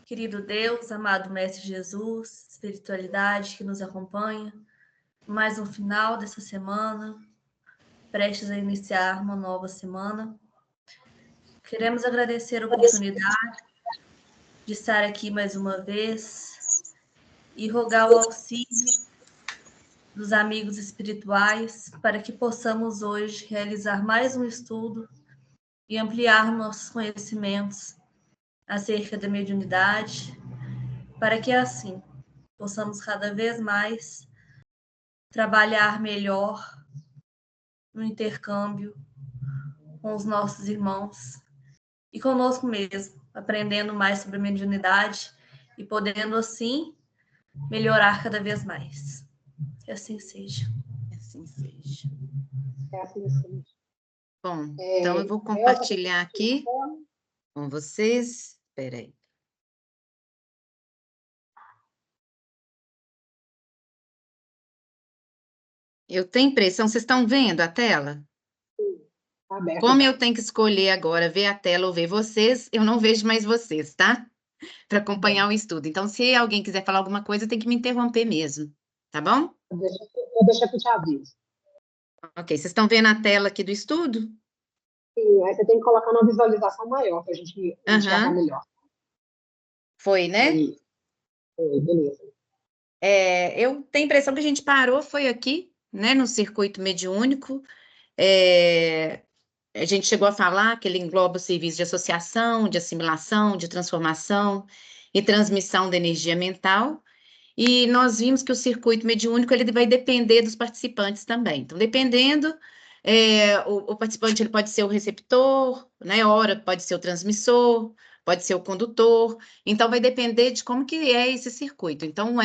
Querido Deus, amado Mestre Jesus, espiritualidade que nos acompanha, mais um final dessa semana, prestes a iniciar uma nova semana. Queremos agradecer a oportunidade de estar aqui mais uma vez e rogar o auxílio dos amigos espirituais para que possamos hoje realizar mais um estudo e ampliar nossos conhecimentos acerca da mediunidade, para que assim possamos cada vez mais trabalhar melhor no intercâmbio com os nossos irmãos e conosco mesmo, aprendendo mais sobre a mediunidade e podendo assim melhorar cada vez mais. Que assim seja. Que assim seja. Que assim seja. Bom, então eu vou compartilhar aqui com vocês. Espera aí. Eu tenho impressão, vocês estão vendo a tela? Sim, tá aberto. Como eu tenho que escolher agora ver a tela ou ver vocês, eu não vejo mais vocês, tá? Para acompanhar o estudo. Então, se alguém quiser falar alguma coisa, tem que me interromper mesmo, tá bom? Eu deixo que eu te aviso. Ok, vocês estão vendo a tela aqui do estudo? Sim, aí você tem que colocar uma visualização maior para a gente enxergar melhor. Foi, né? Aí, beleza. Eu tenho a impressão que a gente parou, foi aqui, né, no circuito mediúnico. A gente chegou a falar que ele engloba o serviço de associação, de assimilação, de transformação e transmissão da energia mental. E nós vimos que o circuito mediúnico ele vai depender dos participantes também. Então, dependendo, o participante ele pode ser o receptor, né? Ora pode ser o transmissor, pode ser o condutor. Então, vai depender de como que é esse circuito. Então,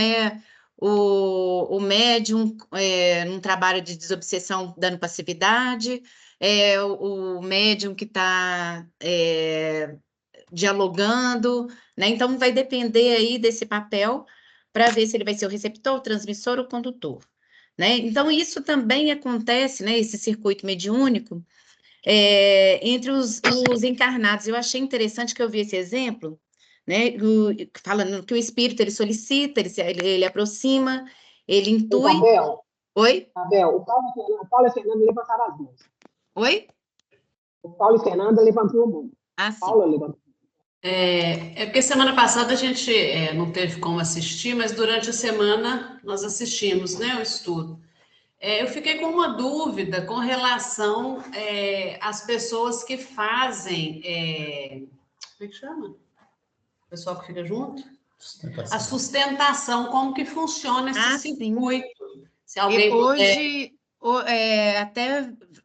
o médium num trabalho de desobsessão dando passividade, o médium que está dialogando, né? Então, vai depender aí desse papel para ver se ele vai ser o receptor, o transmissor ou o condutor, né? Então, isso também acontece, né? Esse circuito mediúnico entre os encarnados. Eu achei interessante que eu vi esse exemplo, né? Falando que o espírito, ele solicita, ele aproxima, ele intui... Isabel, Oi? Isabel, o Paulo e a Fernanda levantaram as mãos. Oi? O Paulo e a Fernanda levantou a mão. Ah, sim. Paulo levantou. Porque semana passada a gente não teve como assistir, mas durante a semana nós assistimos, né, o estudo. Eu fiquei com uma dúvida com relação às pessoas que fazem, como é que chama? O pessoal que fica junto? A sustentação, como que funciona esse circuito? Se alguém hoje,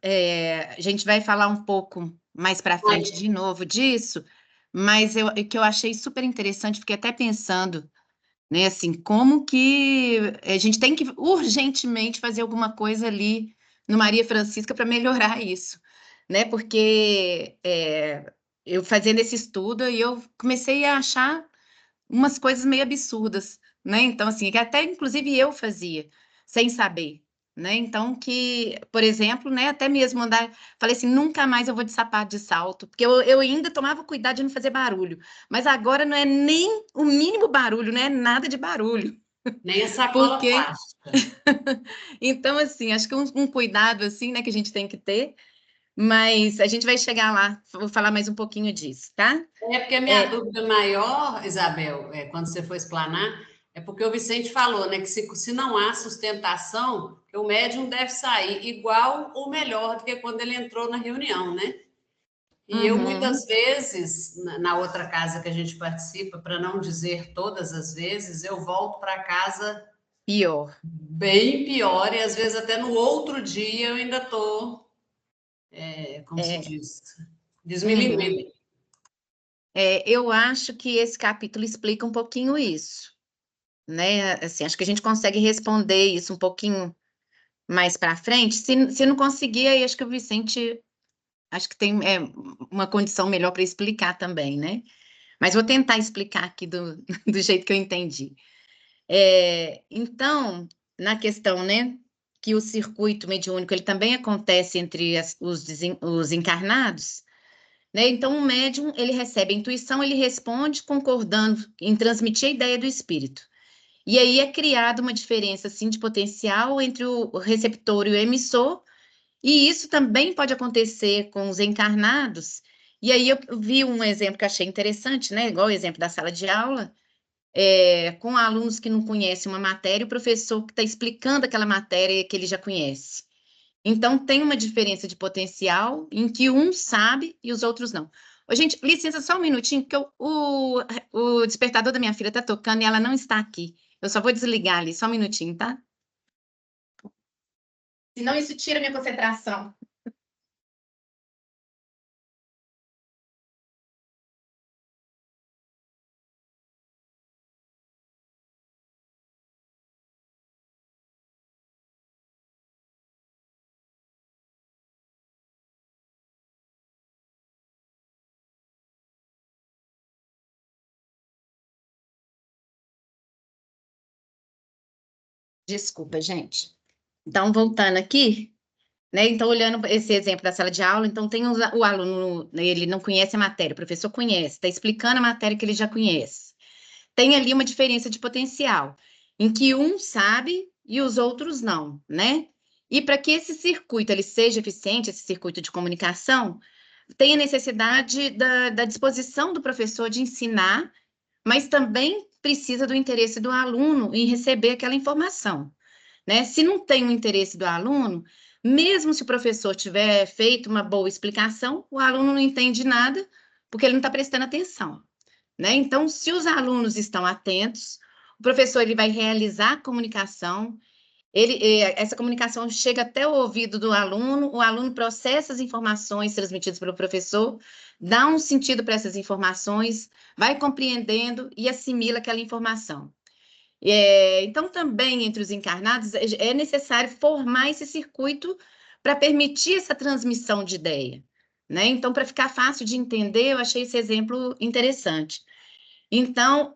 a gente vai falar um pouco mais para frente de novo disso, mas que eu achei super interessante, fiquei até pensando, né, assim, como que a gente tem que urgentemente fazer alguma coisa ali no Maria Francisca para melhorar isso, né, porque eu fazendo esse estudo e eu comecei a achar umas coisas meio absurdas, né, então, assim, que até inclusive eu fazia, sem saber, né, então que, por exemplo, né, até mesmo falei assim, nunca mais eu vou de sapato de salto, porque eu ainda tomava cuidado de não fazer barulho, mas agora não é nem o mínimo barulho, não é nada de barulho. Nem a sacola plástica. Então, assim, acho que um cuidado, assim, né, que a gente tem que ter, mas a gente vai chegar lá, vou falar mais um pouquinho disso, tá? Porque a minha dúvida maior, Isabel, quando você for explanar, é porque o Vicente falou, né, que se não há sustentação, que o médium deve sair igual ou melhor do que quando ele entrou na reunião, né? E eu, muitas vezes, na outra casa que a gente participa, para não dizer todas as vezes, eu volto para casa pior. Bem pior, e às vezes até no outro dia eu ainda estou, como se diz, desmilindrina. Eu acho que esse capítulo explica um pouquinho isso, né? Assim, acho que a gente consegue responder isso um pouquinho mais para frente. Se não conseguir, aí acho que o Vicente acho que tem uma condição melhor para explicar também, né? Mas vou tentar explicar aqui do jeito que eu entendi. Então, na questão, né, que o circuito mediúnico ele também acontece entre os encarnados, né? Então, o médium, ele recebe a intuição, ele responde concordando em transmitir a ideia do espírito. E aí é criada uma diferença, assim, de potencial entre o receptor e o emissor, e isso também pode acontecer com os encarnados. E aí eu vi um exemplo que eu achei interessante, né? Igual o exemplo da sala de aula, com alunos que não conhecem uma matéria, o professor que está explicando aquela matéria que ele já conhece. Então, tem uma diferença de potencial em que um sabe e os outros não. Ô, gente, licença só um minutinho, porque o despertador da minha filha está tocando e ela não está aqui. Eu só vou desligar ali, só um minutinho, tá? Senão isso tira minha concentração. Desculpa, gente. Então, voltando aqui, né? Então, olhando esse exemplo da sala de aula, então tem o aluno, ele não conhece a matéria, o professor conhece, está explicando a matéria que ele já conhece. Tem ali uma diferença de potencial, em que um sabe e os outros não, né? E para que esse circuito ele seja eficiente, esse circuito de comunicação, tem a necessidade da disposição do professor de ensinar, mas também precisa do interesse do aluno em receber aquela informação, né? Se não tem o interesse do aluno, mesmo se o professor tiver feito uma boa explicação, o aluno não entende nada, porque ele não está prestando atenção, né? Então, se os alunos estão atentos, o professor ele vai realizar a comunicação, essa comunicação chega até o ouvido do aluno, o aluno processa as informações transmitidas pelo professor, dá um sentido para essas informações, vai compreendendo e assimila aquela informação. Então, também entre os encarnados, é necessário formar esse circuito para permitir essa transmissão de ideia, né? Então, para ficar fácil de entender, eu achei esse exemplo interessante. Então,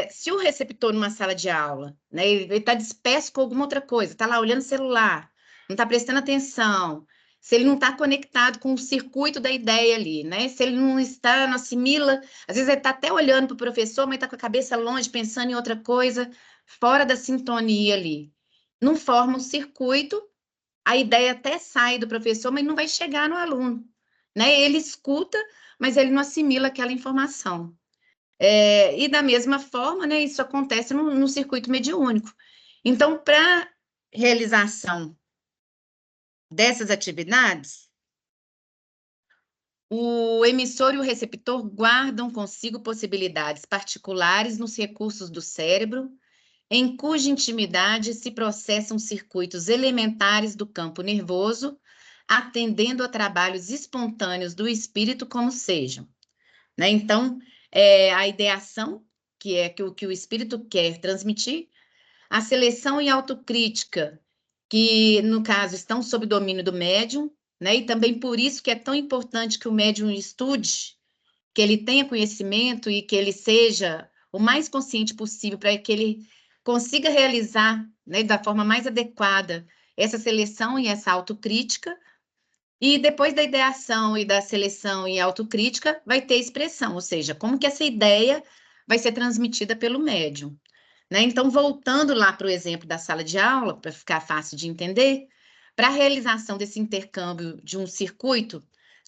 se o receptor numa sala de aula, né, ele está disperso com alguma outra coisa, está lá olhando o celular, não está prestando atenção, se ele não está conectado com o circuito da ideia ali, né? Se ele não está, não assimila, às vezes ele está até olhando para o professor, mas está com a cabeça longe, pensando em outra coisa, fora da sintonia ali. Não forma um circuito, a ideia até sai do professor, mas não vai chegar no aluno, né? Ele escuta, mas ele não assimila aquela informação. E da mesma forma, né, isso acontece no circuito mediúnico. Então, para realização dessas atividades, o emissor e o receptor guardam consigo possibilidades particulares nos recursos do cérebro, em cuja intimidade se processam circuitos elementares do campo nervoso, atendendo a trabalhos espontâneos do espírito, como sejam, né? Então, a ideação, que é o que o espírito quer transmitir, a seleção e autocrítica, que, no caso, estão sob domínio do médium, né? E também por isso que é tão importante que o médium estude, que ele tenha conhecimento e que ele seja o mais consciente possível para que ele consiga realizar, né, da forma mais adequada essa seleção e essa autocrítica. E depois da ideação e da seleção e autocrítica, vai ter expressão, ou seja, como que essa ideia vai ser transmitida pelo médium, né? Então, voltando lá para o exemplo da sala de aula, para ficar fácil de entender, para a realização desse intercâmbio de um circuito,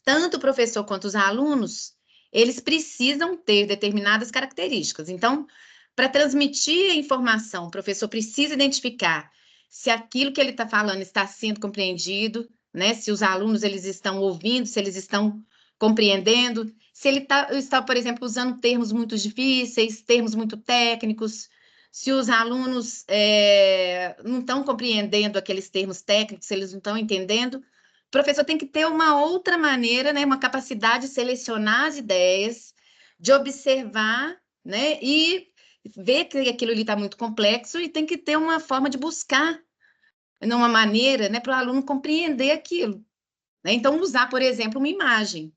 tanto o professor quanto os alunos, eles precisam ter determinadas características. Então, para transmitir a informação, o professor precisa identificar se aquilo que ele está falando está sendo compreendido, né? Se os alunos eles estão ouvindo, se eles estão compreendendo, se ele está, por exemplo, usando termos muito difíceis, termos muito técnicos, se os alunos não estão compreendendo aqueles termos técnicos, se eles não estão entendendo, o professor tem que ter uma outra maneira, né? Uma capacidade de selecionar as ideias, de observar, né? E ver que aquilo ali está muito complexo e tem que ter uma forma de buscar numa maneira, né, para o aluno compreender aquilo, né? Então, usar, por exemplo, uma imagem.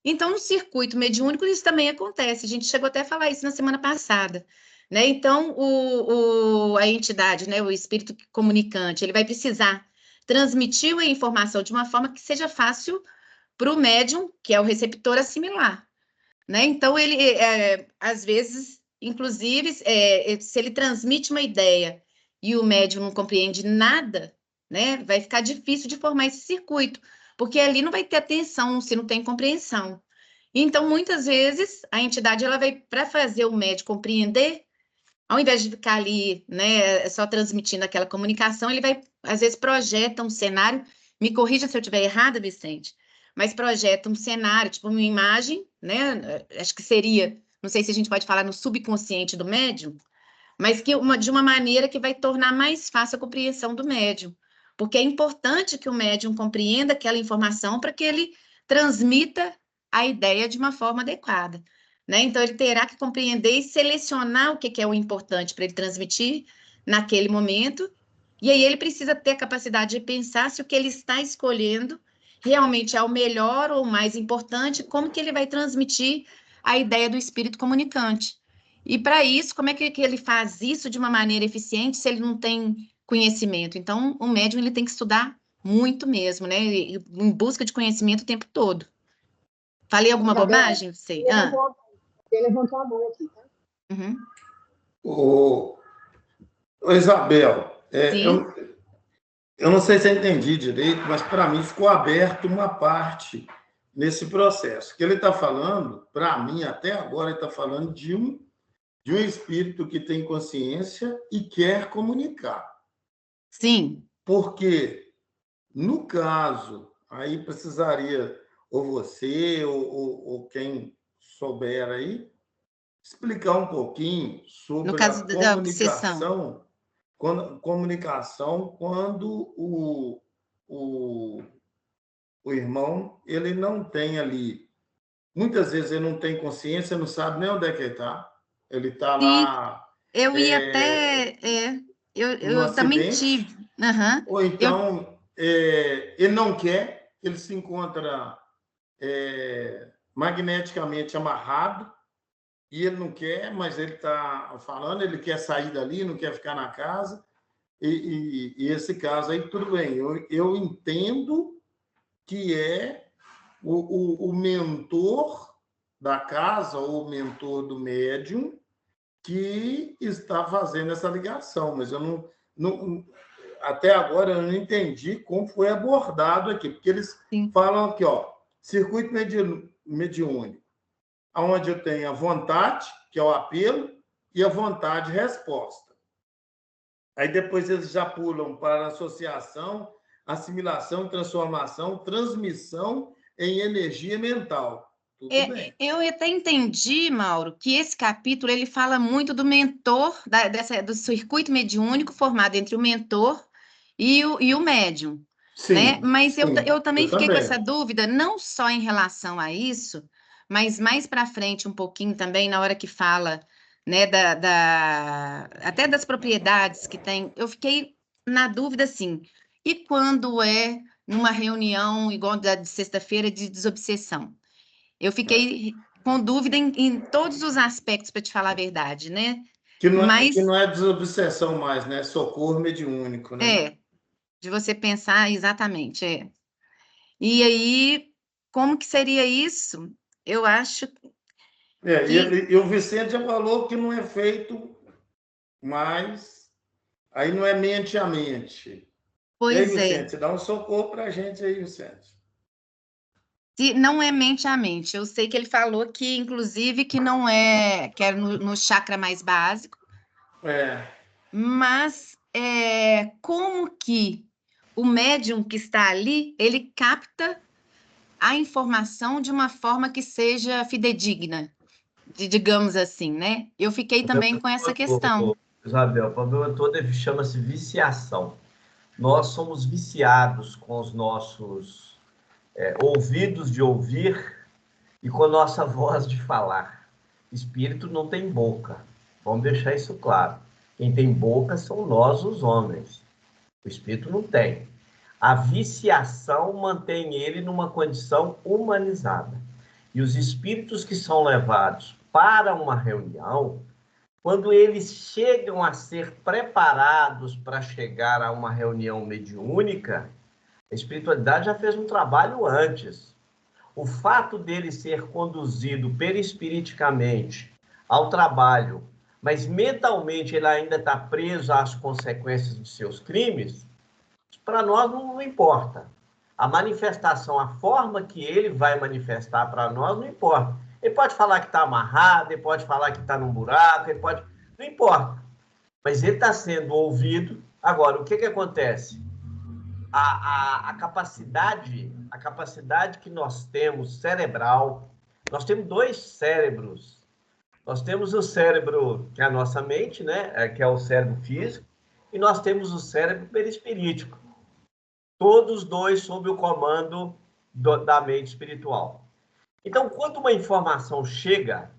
Então, no circuito mediúnico, isso também acontece. A gente chegou até a falar isso na semana passada, né? Então, a entidade, né, o espírito comunicante, ele vai precisar transmitir a informação de uma forma que seja fácil para o médium, que é o receptor, assimilar, né? Então, ele, às vezes, inclusive, se ele transmite uma ideia e o médium não compreende nada, né, vai ficar difícil de formar esse circuito, porque ali não vai ter atenção se não tem compreensão. Então, muitas vezes, a entidade ela vai, para fazer o médium compreender, ao invés de ficar ali, né, só transmitindo aquela comunicação, ele vai, às vezes, projeta um cenário, me corrija se eu estiver errada, Vicente, mas projeta um cenário, tipo uma imagem, né, acho que seria, não sei se a gente pode falar no subconsciente do médium, mas que de uma maneira que vai tornar mais fácil a compreensão do médium, porque é importante que o médium compreenda aquela informação para que ele transmita a ideia de uma forma adequada, né? Então, ele terá que compreender e selecionar o que é o importante para ele transmitir naquele momento, e aí ele precisa ter a capacidade de pensar se o que ele está escolhendo realmente é o melhor ou o mais importante, como que ele vai transmitir a ideia do espírito comunicante. E para isso, como é que ele faz isso de uma maneira eficiente se ele não tem conhecimento? Então, o médium ele tem que estudar muito mesmo, né? Em busca de conhecimento o tempo todo. Falei alguma Isabel, bobagem? Sei. Ele levantou a mão aqui, tá? Uhum. Ô, Isabel, Sim. eu não sei se eu entendi direito, mas para mim ficou aberto uma parte nesse processo. O que ele está falando, para mim, até agora, ele está falando de um espírito que tem consciência e quer comunicar. Sim. Porque, no caso, aí precisaria, ou você, ou quem souber aí, explicar um pouquinho No sobre a caso da obsessão. comunicação quando o irmão ele não tem ali. Muitas vezes ele não tem consciência, não sabe nem onde é que ele está. Ele está Sim, lá eu ia até. no Eu também acidente, tive. Uhum. ou então ele não quer, ele se encontra magneticamente amarrado, e ele não quer, mas ele está falando, ele quer sair dali, não quer ficar na casa, e esse caso aí, tudo bem, eu entendo que é o mentor da casa, ou o mentor do médium, que está fazendo essa ligação, mas eu não até agora eu não entendi como foi abordado aqui, porque eles Sim. falam aqui, ó, circuito mediúnico, onde eu tenho a vontade, que é o apelo, e a vontade-resposta. Aí depois eles já pulam para associação, assimilação, transformação, transmissão em energia mental. Tudo bem. Eu até entendi, Mauro, que esse capítulo ele fala muito do mentor, do circuito mediúnico formado entre o mentor e o médium, né? Sim, Mas eu sim, também eu fiquei com também. essa dúvida, não só em relação a isso, mas mais para frente um pouquinho também, na hora que fala, né, até das propriedades que tem, eu fiquei na dúvida, assim, e quando é numa reunião igual da de sexta-feira de desobsessão? Eu fiquei com dúvida em todos os aspectos, para te falar a verdade, né? Que Mas não é desobsessão mais, né? Socorro mediúnico, né? de você pensar exatamente. E aí, como que seria isso? Eu acho que, E o Vicente já falou que não é feito mais, aí não é mente a mente. E aí, pois é, Vicente, dá um socorro para a gente aí, Vicente. se não é mente a mente. Eu sei que ele falou que, inclusive, que não é, que é no chakra mais básico, É, mas como que o médium que está ali, ele capta a informação de uma forma que seja fidedigna, digamos assim, né? Eu fiquei O também com essa questão. Isabel, o problema todo chama-se viciação. Nós somos viciados com os nossos ouvidos de ouvir e com a nossa voz de falar. Espírito não tem boca. Vamos deixar isso claro. Quem tem boca são nós, os homens. O espírito não tem. A viciação mantém ele numa condição humanizada. E os espíritos que são levados para uma reunião, quando eles chegam a ser preparados para chegar a uma reunião mediúnica, a espiritualidade já fez um trabalho antes. o fato dele ser conduzido perispiriticamente ao trabalho, mas mentalmente ele ainda está preso às consequências de seus crimes, para nós não importa. A manifestação, a forma que ele vai manifestar para nós, não importa. Ele pode falar que está amarrado, ele pode falar que está num buraco, ele pode... Não importa. Mas ele está sendo ouvido. Agora, o que acontece? A capacidade que nós temos cerebral, nós temos 2 cérebros. Nós temos o cérebro, que é a nossa mente, né? Que é o cérebro físico, e nós temos o cérebro perispirítico. Todos 2 sob o comando da mente espiritual. Então, quando uma informação chega,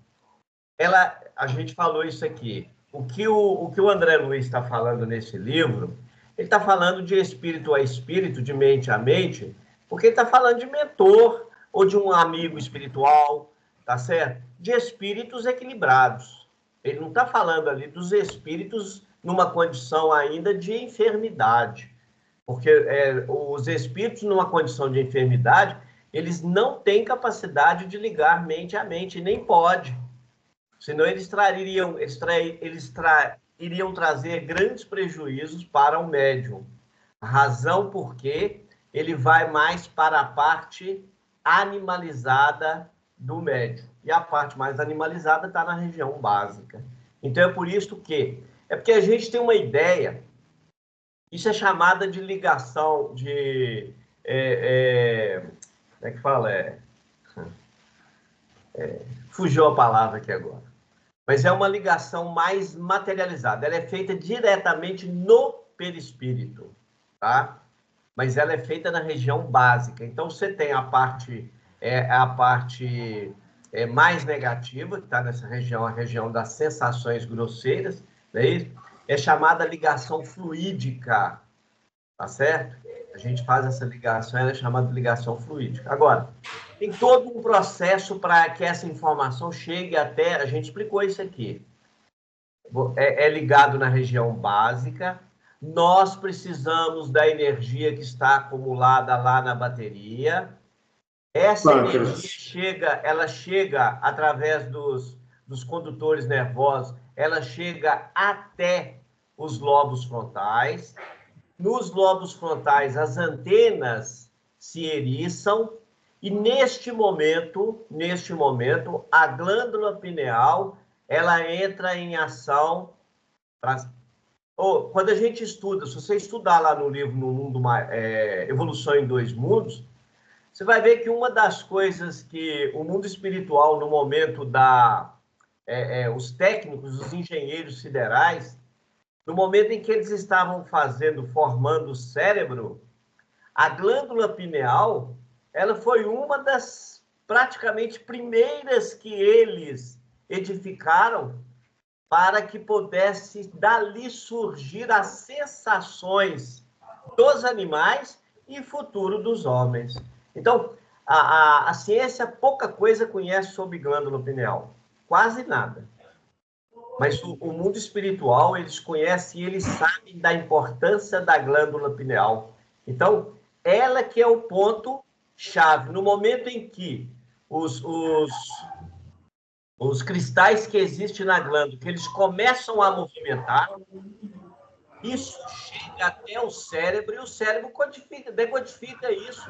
a gente falou isso aqui, o que o André Luiz está falando nesse livro, ele está falando de espírito a espírito, de mente a mente, porque ele está falando de mentor ou de um amigo espiritual, tá certo? De espíritos equilibrados. Ele não está falando ali dos espíritos numa condição ainda de enfermidade, porque os espíritos numa condição de enfermidade, eles não têm capacidade de ligar mente a mente, nem pode. Senão eles iriam trazer grandes prejuízos para o médium. A razão porque ele vai mais para a parte animalizada do médium. E a parte mais animalizada está na região básica. Então é por isso que... É porque a gente tem uma ideia, isso é chamada de ligação de... como é que fala? Fugiu a palavra aqui agora. Mas é uma ligação mais materializada. Ela é feita diretamente no perispírito, tá? Mas ela é feita na região básica. Então, você tem a parte mais negativa, que está nessa região, a região das sensações grosseiras, não é isso? É chamada ligação fluídica, tá certo? A gente faz essa ligação, ela é chamada de ligação fluídica. Agora, tem todo um processo para que essa informação chegue até... A gente explicou isso aqui. É ligado na região básica. Nós precisamos da energia que está acumulada lá na bateria. Essa energia chega através dos condutores nervosos, ela chega até os lobos frontais. Nos lobos frontais, as antenas se eriçam. E neste momento, a glândula pineal, ela entra em ação. Quando a gente estuda, se você estudar lá no livro No Mundo Evolução em 2 Mundos, você vai ver que uma das coisas que o mundo espiritual, no momento os técnicos, os engenheiros siderais, no momento em que eles estavam formando o cérebro, a glândula pineal, ela foi uma das praticamente primeiras que eles edificaram para que pudesse dali surgir as sensações dos animais e futuro dos homens. Então, a ciência pouca coisa conhece sobre glândula pineal, quase nada. Mas o mundo espiritual, eles conhecem e eles sabem da importância da glândula pineal. Então, ela que é o ponto-chave. No momento em que os cristais que existem na glândula, que eles começam a movimentar, isso chega até o cérebro e o cérebro decodifica isso.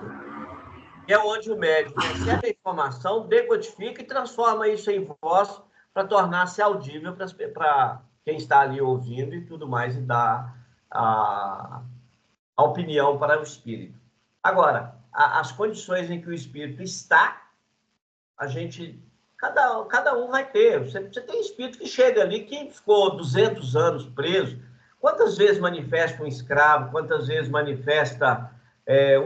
É onde o médico recebe a informação, decodifica e transforma isso em voz para tornar-se audível para quem está ali ouvindo e tudo mais, e dar a opinião para o espírito. Agora, as condições em que o espírito está, a gente... Cada um vai ter. Você tem espírito que chega ali, que ficou 200 anos preso. Quantas vezes manifesta um escravo? Quantas vezes manifesta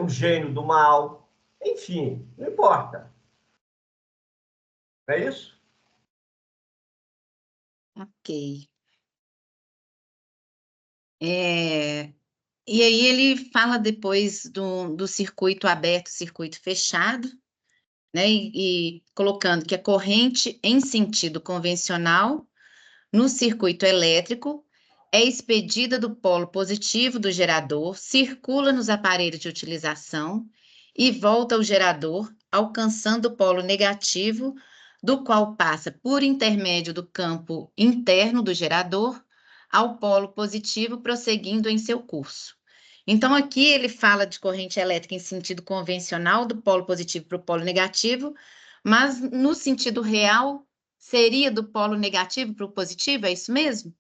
um gênio do mal? Enfim, não importa. É isso? Ok. E aí ele fala depois do circuito aberto, circuito fechado, né? E colocando que a corrente em sentido convencional no circuito elétrico é expedida do polo positivo do gerador, circula nos aparelhos de utilização e volta ao gerador alcançando o polo negativo, do qual passa por intermédio do campo interno do gerador ao polo positivo, prosseguindo em seu curso. Então, aqui ele fala de corrente elétrica em sentido convencional, do polo positivo para o polo negativo, mas no sentido real, seria do polo negativo para o positivo, é isso mesmo?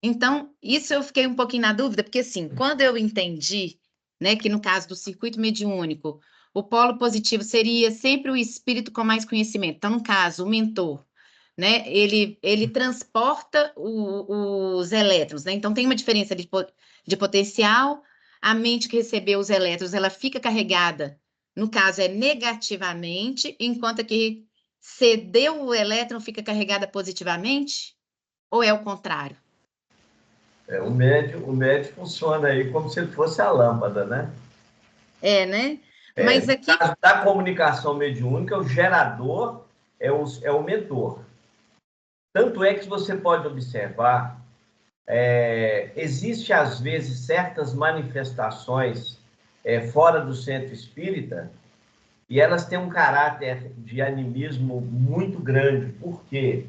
Então, isso eu fiquei um pouquinho na dúvida, porque assim, quando eu entendi, né, que no caso do circuito mediúnico, o polo positivo seria sempre o espírito com mais conhecimento. Então, no caso, o mentor, né, ele transporta os elétrons, né? Então, tem uma diferença de potencial, a mente que recebeu os elétrons, ela fica carregada, no caso, é negativamente, enquanto que cedeu o elétron fica carregada positivamente? Ou é o contrário? O médio funciona aí como se ele fosse a lâmpada, né? É, né? Mas No aqui... caso da comunicação mediúnica, o gerador é o mentor. Tanto é que você pode observar, existe às vezes certas manifestações fora do centro espírita e elas têm um caráter de animismo muito grande. Por quê?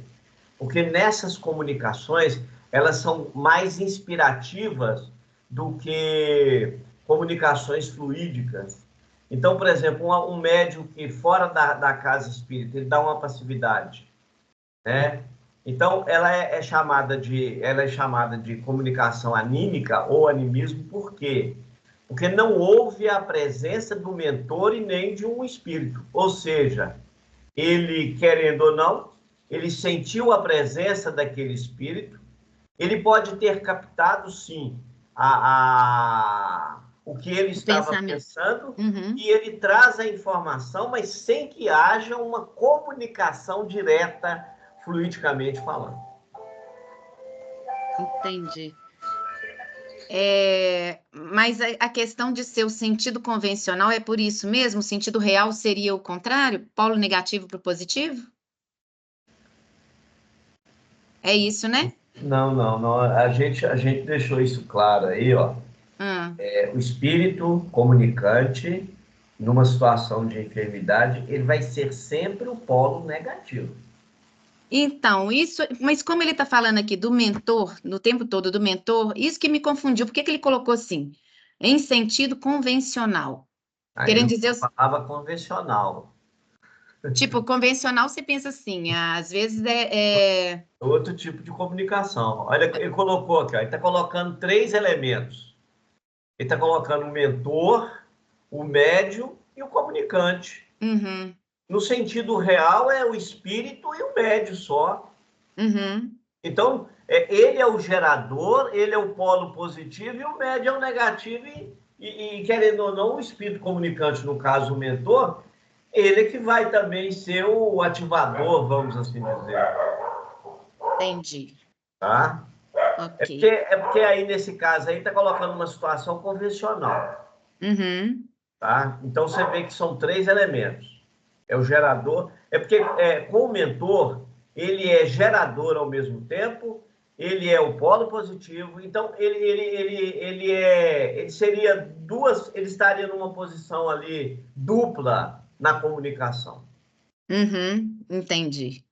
Porque nessas comunicações elas são mais inspirativas do que comunicações fluídicas. Então, por exemplo, um médium que fora da casa espírita, ele dá uma passividade, né? Então, ela é chamada de comunicação anímica ou animismo, por quê? Porque não houve a presença do mentor e nem de um espírito. Ou seja, ele, querendo ou não, ele sentiu a presença daquele espírito, ele pode ter captado, sim, o que ele estava pensando, e ele traz a informação, mas sem que haja uma comunicação direta, fluidicamente falando. Entendi. Mas a questão de ser o sentido convencional é por isso mesmo? O sentido real seria o contrário? Polo negativo para o positivo? É isso, né? Não. A gente deixou isso claro aí, ó. O espírito comunicante, numa situação de enfermidade, ele vai ser sempre o polo negativo. Então, mas como ele está falando aqui do mentor, no tempo todo do mentor, isso que me confundiu. Por que ele colocou assim? Em sentido convencional. Querendo dizer... palavra convencional. Tipo, convencional, você pensa assim, às vezes outro tipo de comunicação. Olha, ele colocou aqui, ó, ele está colocando 3 elementos. Ele está colocando o mentor, o médium e o comunicante. No sentido real, é o espírito e o médium só. Então, ele é o gerador, ele é o polo positivo e o médium é o negativo. E querendo ou não, o espírito comunicante, no caso o mentor, ele é que vai também ser o ativador, vamos assim dizer. Entendi. Tá? Ok. É porque aí, nesse caso aí, está colocando uma situação convencional. Tá? Então, você vê que são 3 elementos. É o gerador. É porque, com o mentor, ele é gerador ao mesmo tempo, ele é o polo positivo, então ele seria ele estaria numa posição ali dupla na comunicação. Entendi.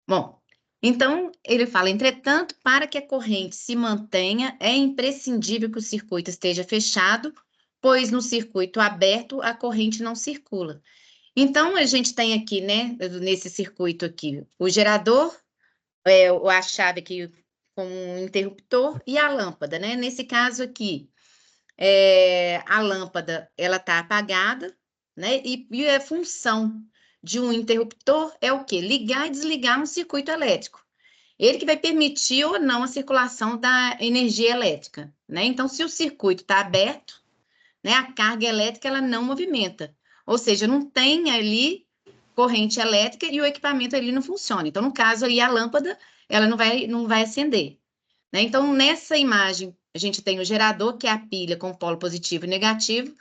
Bom, então ele fala, entretanto, para que a corrente se mantenha, é imprescindível que o circuito esteja fechado, pois no circuito aberto a corrente não circula. Então, a gente tem aqui, né, nesse circuito aqui, o gerador, a chave aqui com um interruptor e a lâmpada, né? Nesse caso aqui, a lâmpada, ela está apagada, né? E a função de um interruptor é o quê? Ligar e desligar um circuito elétrico. Ele que vai permitir ou não a circulação da energia elétrica, né? Então, se o circuito está aberto, né, a carga elétrica ela não movimenta. Ou seja, não tem ali corrente elétrica e o equipamento ali não funciona. Então, no caso ali, a lâmpada, ela não vai acender, né? Então, nessa imagem, a gente tem o gerador, que é a pilha com polo positivo e negativo.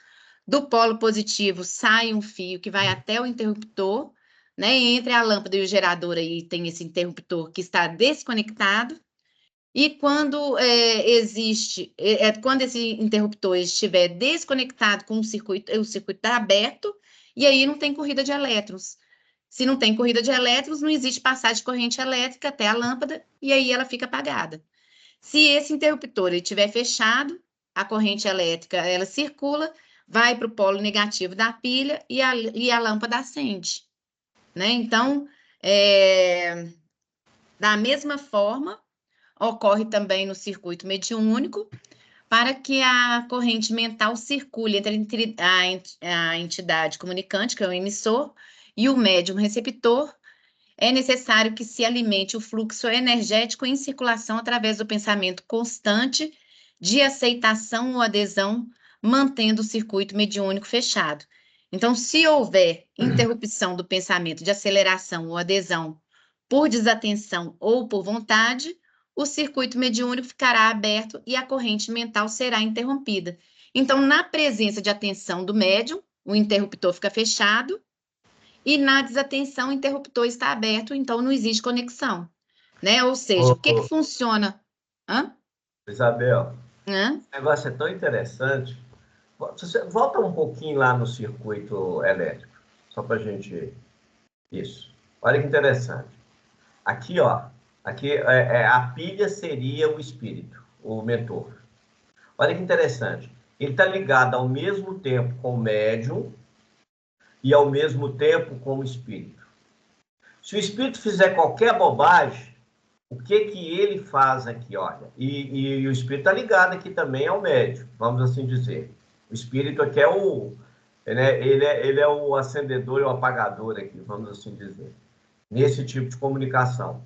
Do polo positivo sai um fio que vai até o interruptor, né? E entre a lâmpada e o gerador aí tem esse interruptor que está desconectado. E quando quando esse interruptor estiver desconectado com o circuito está aberto, e aí não tem corrida de elétrons. Se não tem corrida de elétrons, não existe passagem de corrente elétrica até a lâmpada, e aí ela fica apagada. Se esse interruptor estiver fechado, a corrente elétrica ela circula, vai para o polo negativo da pilha e a lâmpada acende. Né? Então, da mesma forma, ocorre também no circuito mediúnico, para que a corrente mental circule entre a entidade comunicante, que é o emissor, e o médium receptor, é necessário que se alimente o fluxo energético em circulação através do pensamento constante de aceitação ou adesão, mantendo o circuito mediúnico fechado. Então, se houver interrupção do pensamento de aceleração ou adesão por desatenção ou por vontade, o circuito mediúnico ficará aberto e a corrente mental será interrompida. Então, na presença de atenção do médium, o interruptor fica fechado, e na desatenção, o interruptor está aberto, então não existe conexão. Né? Ou seja, o que funciona? Isabel, Hã? esse negócio é tão interessante. Você volta um pouquinho lá no circuito elétrico, só para a gente... Isso. Olha que interessante. Aqui, ó, aqui a pilha seria o espírito, o mentor. Olha que interessante. Ele está ligado ao mesmo tempo com o médium e ao mesmo tempo com o espírito. Se o espírito fizer qualquer bobagem, o que ele faz aqui, olha? E o espírito está ligado aqui também ao médium, vamos assim dizer. O espírito aqui é ele é o acendedor e o apagador aqui, vamos assim dizer. Nesse tipo de comunicação.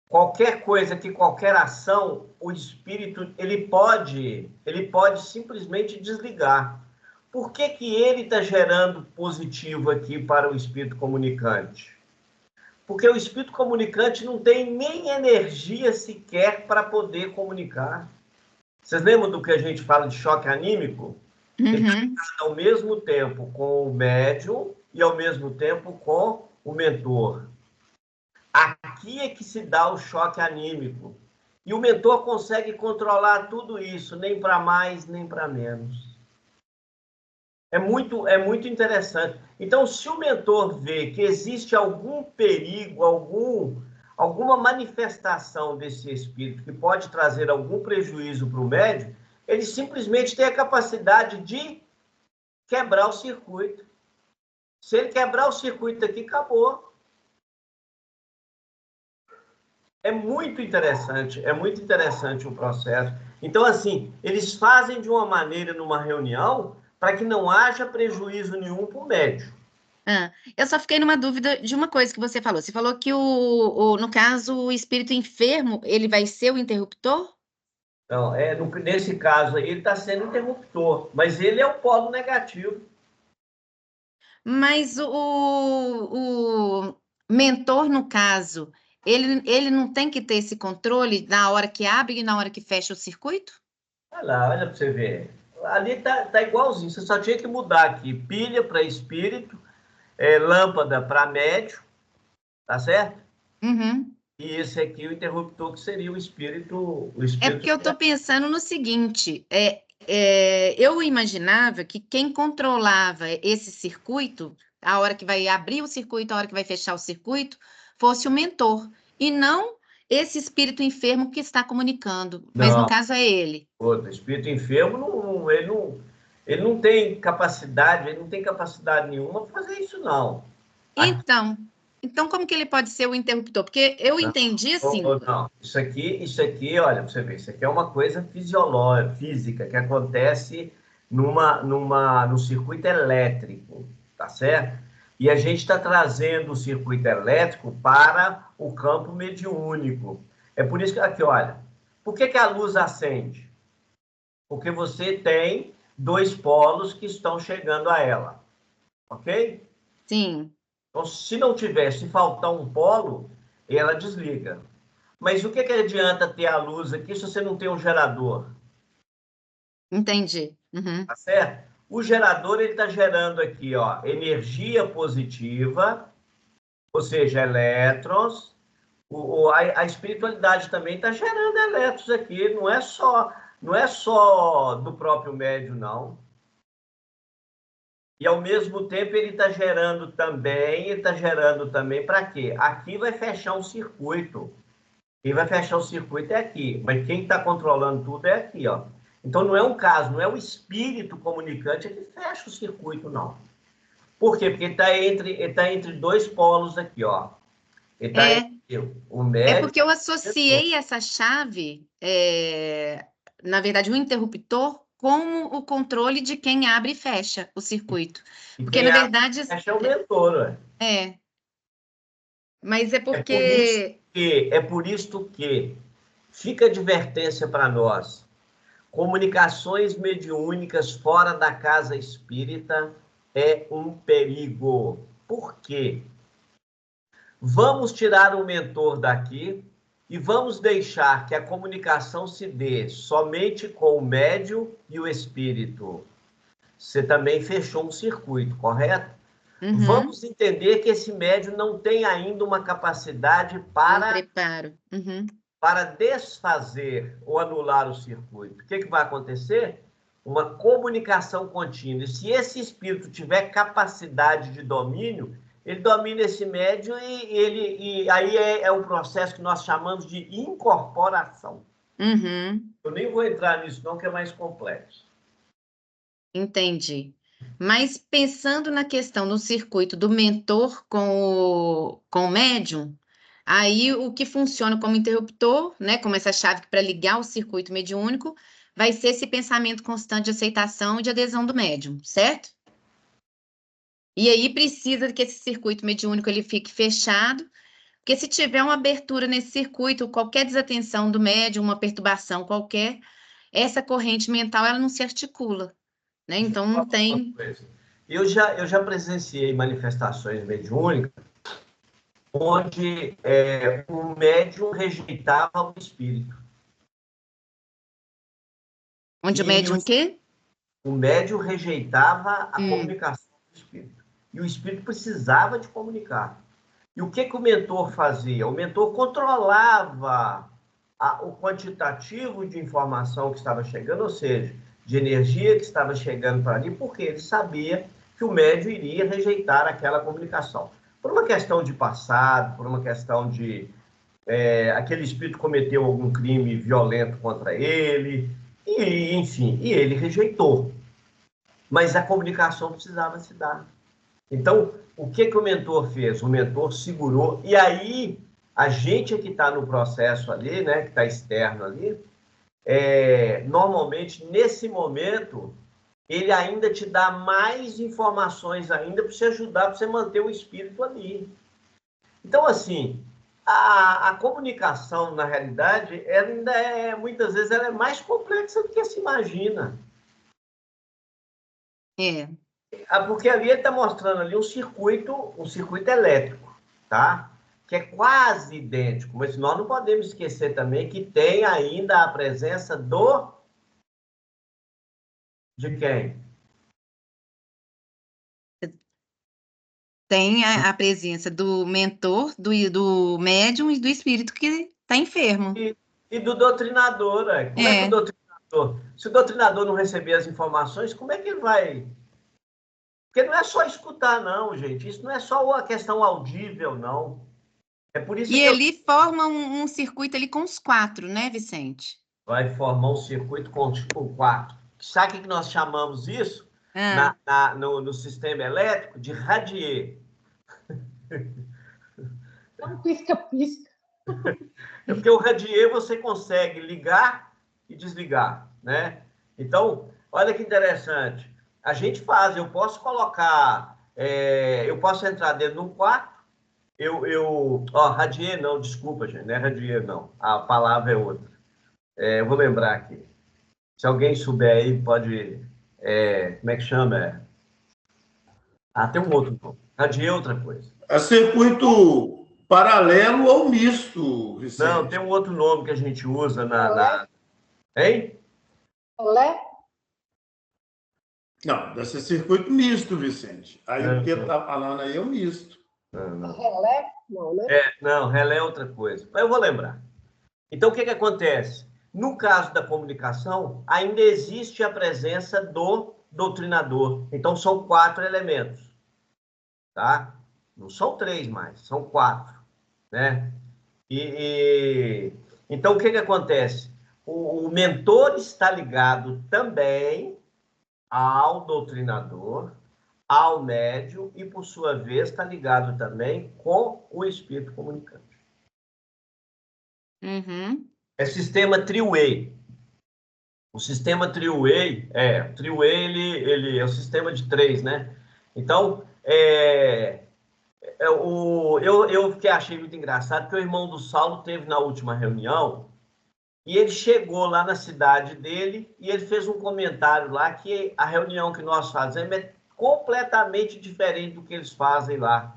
Qualquer coisa, qualquer ação, o espírito, ele pode simplesmente desligar. Por que ele está gerando positivo aqui para o espírito comunicante? Porque o espírito comunicante não tem nem energia sequer para poder comunicar. Vocês lembram do que a gente fala de choque anímico? Uhum. Ele está ligado ao mesmo tempo com o médium e ao mesmo tempo com o mentor. Aqui é que se dá o choque anímico. E o mentor consegue controlar tudo isso, nem para mais, nem para menos. É muito interessante. Então, se o mentor vê que existe algum perigo, alguma manifestação desse espírito que pode trazer algum prejuízo para o médium, ele simplesmente tem a capacidade de quebrar o circuito. Se ele quebrar o circuito aqui, acabou. É muito interessante o processo. Então, assim, eles fazem de uma maneira numa reunião para que não haja prejuízo nenhum para o médium. Eu só fiquei numa dúvida de uma coisa que você falou. Você falou que, no caso, o espírito enfermo, ele vai ser o interruptor? Não, nesse caso aí, ele está sendo interruptor, mas ele é o polo negativo. Mas o mentor, no caso, ele não tem que ter esse controle na hora que abre e na hora que fecha o circuito? Olha para você ver. Ali tá igualzinho, você só tinha que mudar aqui. Pilha para espírito, lâmpada para médium, tá certo? Uhum. E esse aqui, o interruptor, que seria o espírito... É porque eu estou pensando no seguinte, eu imaginava que quem controlava esse circuito, a hora que vai abrir o circuito, a hora que vai fechar o circuito, fosse o mentor, e não esse espírito enfermo que está comunicando, mas no caso é ele. O espírito enfermo, ele não tem capacidade, nenhuma para fazer isso, não. Então, como que ele pode ser o interruptor? Porque eu entendi assim... Não, isso aqui, olha, pra você ver, isso aqui é uma coisa física, que acontece no circuito elétrico, tá certo? E a gente está trazendo o circuito elétrico para o campo mediúnico. É por isso que, aqui, olha, por que a luz acende? Porque você tem dois polos que estão chegando a ela, ok? Sim. Então, se faltar um polo, ela desliga. Mas o que adianta ter a luz aqui se você não tem um gerador? Entendi. Uhum. Tá certo? O gerador, ele está gerando aqui, ó, energia positiva, ou seja, elétrons, A espiritualidade também está gerando elétrons aqui, não é só do próprio médium, não. E, ao mesmo tempo, ele está gerando também para quê? Aqui vai fechar um circuito. Quem vai fechar o circuito é aqui, mas quem está controlando tudo é aqui, ó. Então, não é um caso, não é o espírito comunicante que fecha o circuito, não. Por quê? Porque ele tá entre dois polos aqui, ó. Ele está entre o médium... É porque eu associei essa chave, na verdade, o interruptor, com o controle de quem abre e fecha o circuito. Porque, na verdade... Fecha é o mentor, ué. Mas é porque... É por isso que fica a advertência para nós. Comunicações mediúnicas fora da casa espírita é um perigo. Por quê? Vamos tirar o mentor daqui e vamos deixar que a comunicação se dê somente com o médium e o espírito. Você também fechou um circuito, correto? Uhum. Vamos entender que esse médium não tem ainda uma capacidade para... preparo. Uhum. Para desfazer ou anular o circuito. O que vai acontecer? Uma comunicação contínua. E se esse espírito tiver capacidade de domínio, ele domina esse médium e aí é um processo que nós chamamos de incorporação. Uhum. Eu nem vou entrar nisso não, que é mais complexo. Entendi. Mas pensando na questão do circuito do mentor com o médium, aí o que funciona como interruptor, né, como essa chave para ligar o circuito mediúnico, vai ser esse pensamento constante de aceitação e de adesão do médium, certo? E aí precisa que esse circuito mediúnico ele fique fechado, porque se tiver uma abertura nesse circuito, qualquer desatenção do médium, uma perturbação qualquer, essa corrente mental ela não se articula, né? Então não tem... Eu já presenciei manifestações mediúnicas onde o médium rejeitava o espírito. Onde o médium o quê? O médium rejeitava a comunicação do espírito. E o espírito precisava de comunicar. E o que o mentor fazia? O mentor controlava o quantitativo de informação que estava chegando, ou seja, de energia que estava chegando para ali, porque ele sabia que o médium iria rejeitar aquela comunicação. Por uma questão de passado, por uma questão de aquele espírito cometeu algum crime violento contra ele, e, enfim, e ele rejeitou. Mas a comunicação precisava se dar. Então, o que o mentor fez? O mentor segurou, e aí a gente que está no processo ali, né, que está externo ali, normalmente, nesse momento, ele ainda te dá mais informações ainda para você ajudar, para você manter o espírito ali. Então, assim, a comunicação, na realidade, ela ainda muitas vezes, ela é mais complexa do que se imagina. Porque ali ele está mostrando ali um circuito elétrico, tá? Que é quase idêntico, mas nós não podemos esquecer também que tem ainda a presença de quem? Tem a presença do mentor, do médium e do espírito que está enfermo. E do doutrinador, Como é que o doutrinador... Se o doutrinador não receber as informações, como é que ele vai... Porque não é só escutar, não, gente. Isso não é só a questão audível, não. É por isso que ele forma um circuito ali com os 4, né, Vicente? Vai formar um circuito com os 4. Sabe o que nós chamamos isso? No sistema elétrico de radier. É um pisca-pisca. É porque o radier você consegue ligar e desligar, né? Então, olha que interessante. A gente faz, eu posso colocar, eu posso entrar dentro de um quarto, radier não, desculpa, gente, não é radier não, a palavra é outra. Eu vou lembrar aqui. Se alguém souber aí, pode, como é que chama? Tem um outro nome. Radier é outra coisa. É circuito paralelo ou misto, Vicente? Não, tem um outro nome que a gente usa Hein? Olé? Não, deve ser circuito misto, Vicente. Aí o que está falando aí é o misto. Relé? Não, né? Não, relé é outra coisa. Mas eu vou lembrar. Então, o que acontece? No caso da comunicação, ainda existe a presença do doutrinador. Então, são 4 elementos, tá? Não são 3 mais, são 4, né? Então, o que acontece? O mentor está ligado também ao doutrinador, ao médium e, por sua vez, está ligado também com o espírito comunicante. Uhum. É sistema three-way. O sistema three-way, ele é o sistema de 3, né? Então, eu que achei muito engraçado que o irmão do Saulo teve na última reunião e ele chegou lá na cidade dele e ele fez um comentário lá que a reunião que nós fazemos é completamente diferente do que eles fazem lá.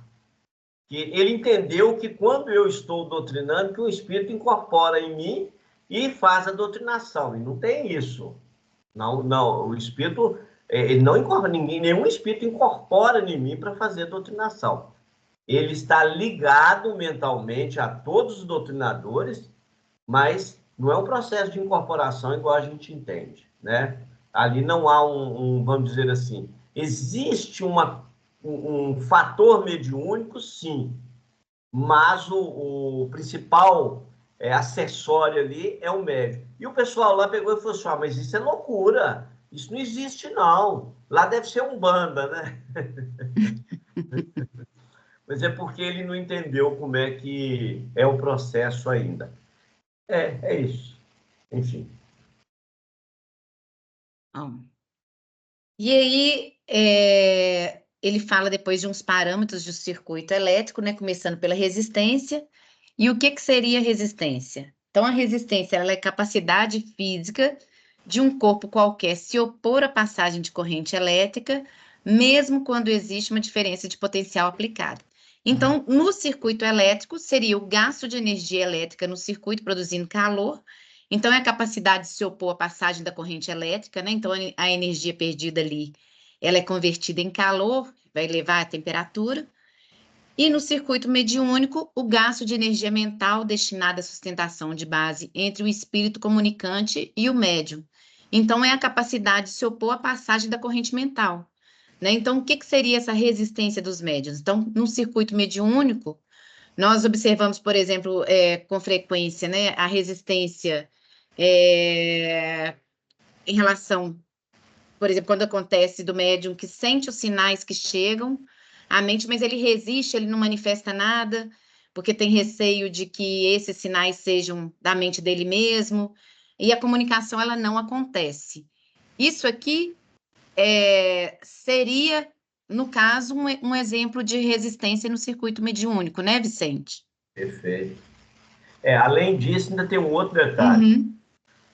Que ele entendeu que quando eu estou doutrinando, que o Espírito incorpora em mim e faz a doutrinação. E não tem isso. Não, o Espírito, ele não incorpora ninguém, nenhum Espírito incorpora em mim para fazer a doutrinação. Ele está ligado mentalmente a todos os doutrinadores, mas não é um processo de incorporação igual a gente entende, né? Ali não há vamos dizer assim, existe um fator mediúnico, sim, mas o principal acessório ali é o médium. E o pessoal lá pegou e falou assim, mas isso é loucura, isso não existe não, lá deve ser Umbanda, né? Mas é porque ele não entendeu como é que é o processo ainda. É isso. Enfim. E aí, ele fala depois de uns parâmetros do circuito elétrico, né? Começando pela resistência. E o que seria resistência? Então, a resistência ela é a capacidade física de um corpo qualquer se opor à passagem de corrente elétrica, mesmo quando existe uma diferença de potencial aplicado. Então, no circuito elétrico, seria o gasto de energia elétrica no circuito produzindo calor. Então, é a capacidade de se opor à passagem da corrente elétrica, né? Então, a energia perdida ali, ela é convertida em calor, vai elevar a temperatura. E no circuito mediúnico, o gasto de energia mental destinado à sustentação de base entre o espírito comunicante e o médium. Então, é a capacidade de se opor à passagem da corrente mental, né? Então, o que seria essa resistência dos médiuns? Então, no circuito mediúnico, nós observamos, por exemplo, com frequência, né, a resistência em relação, por exemplo, quando acontece do médium que sente os sinais que chegam à mente, mas ele resiste, ele não manifesta nada, porque tem receio de que esses sinais sejam da mente dele mesmo, e a comunicação ela não acontece. Isso aqui seria, no caso, um exemplo de resistência no circuito mediúnico, né, Vicente? Perfeito. Além disso, ainda tem um outro detalhe. Uhum.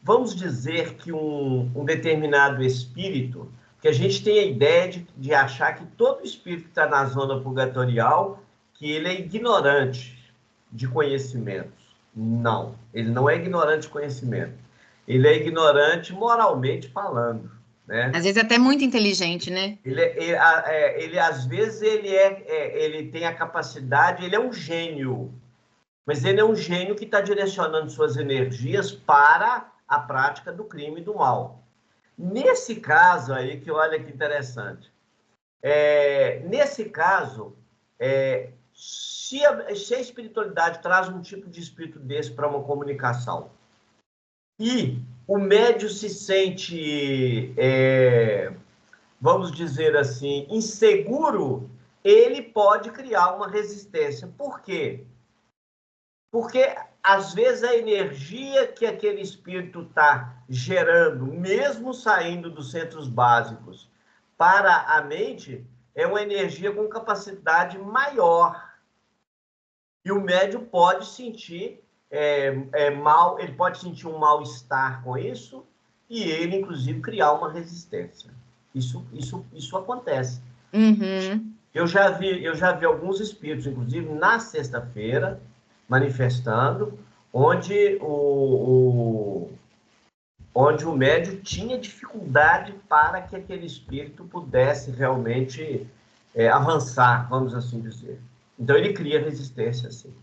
Vamos dizer que um determinado espírito, que a gente tem a ideia de achar que todo espírito que está na zona purgatorial, que ele é ignorante de conhecimentos. Não, ele não é ignorante de conhecimento. Ele é ignorante moralmente falando, né? Às vezes até muito inteligente, né? Ele às vezes, ele tem a capacidade, ele é um gênio, mas ele é um gênio que está direcionando suas energias para a prática do crime e do mal. Nesse caso aí, que olha que interessante, nesse caso, se a espiritualidade traz um tipo de espírito desse para uma comunicação e o médium se sente, vamos dizer assim, inseguro, ele pode criar uma resistência. Por quê? Porque, às vezes, a energia que aquele espírito está gerando, mesmo saindo dos centros básicos, para a mente, é uma energia com capacidade maior. E o médium pode sentir mal, ele pode sentir um mal-estar com isso, e ele, inclusive, criar uma resistência. Isso acontece. Uhum. Eu já vi alguns espíritos, inclusive, na sexta-feira, manifestando, onde o médium tinha dificuldade para que aquele espírito pudesse realmente avançar, vamos assim dizer. Então, ele cria resistência, sim.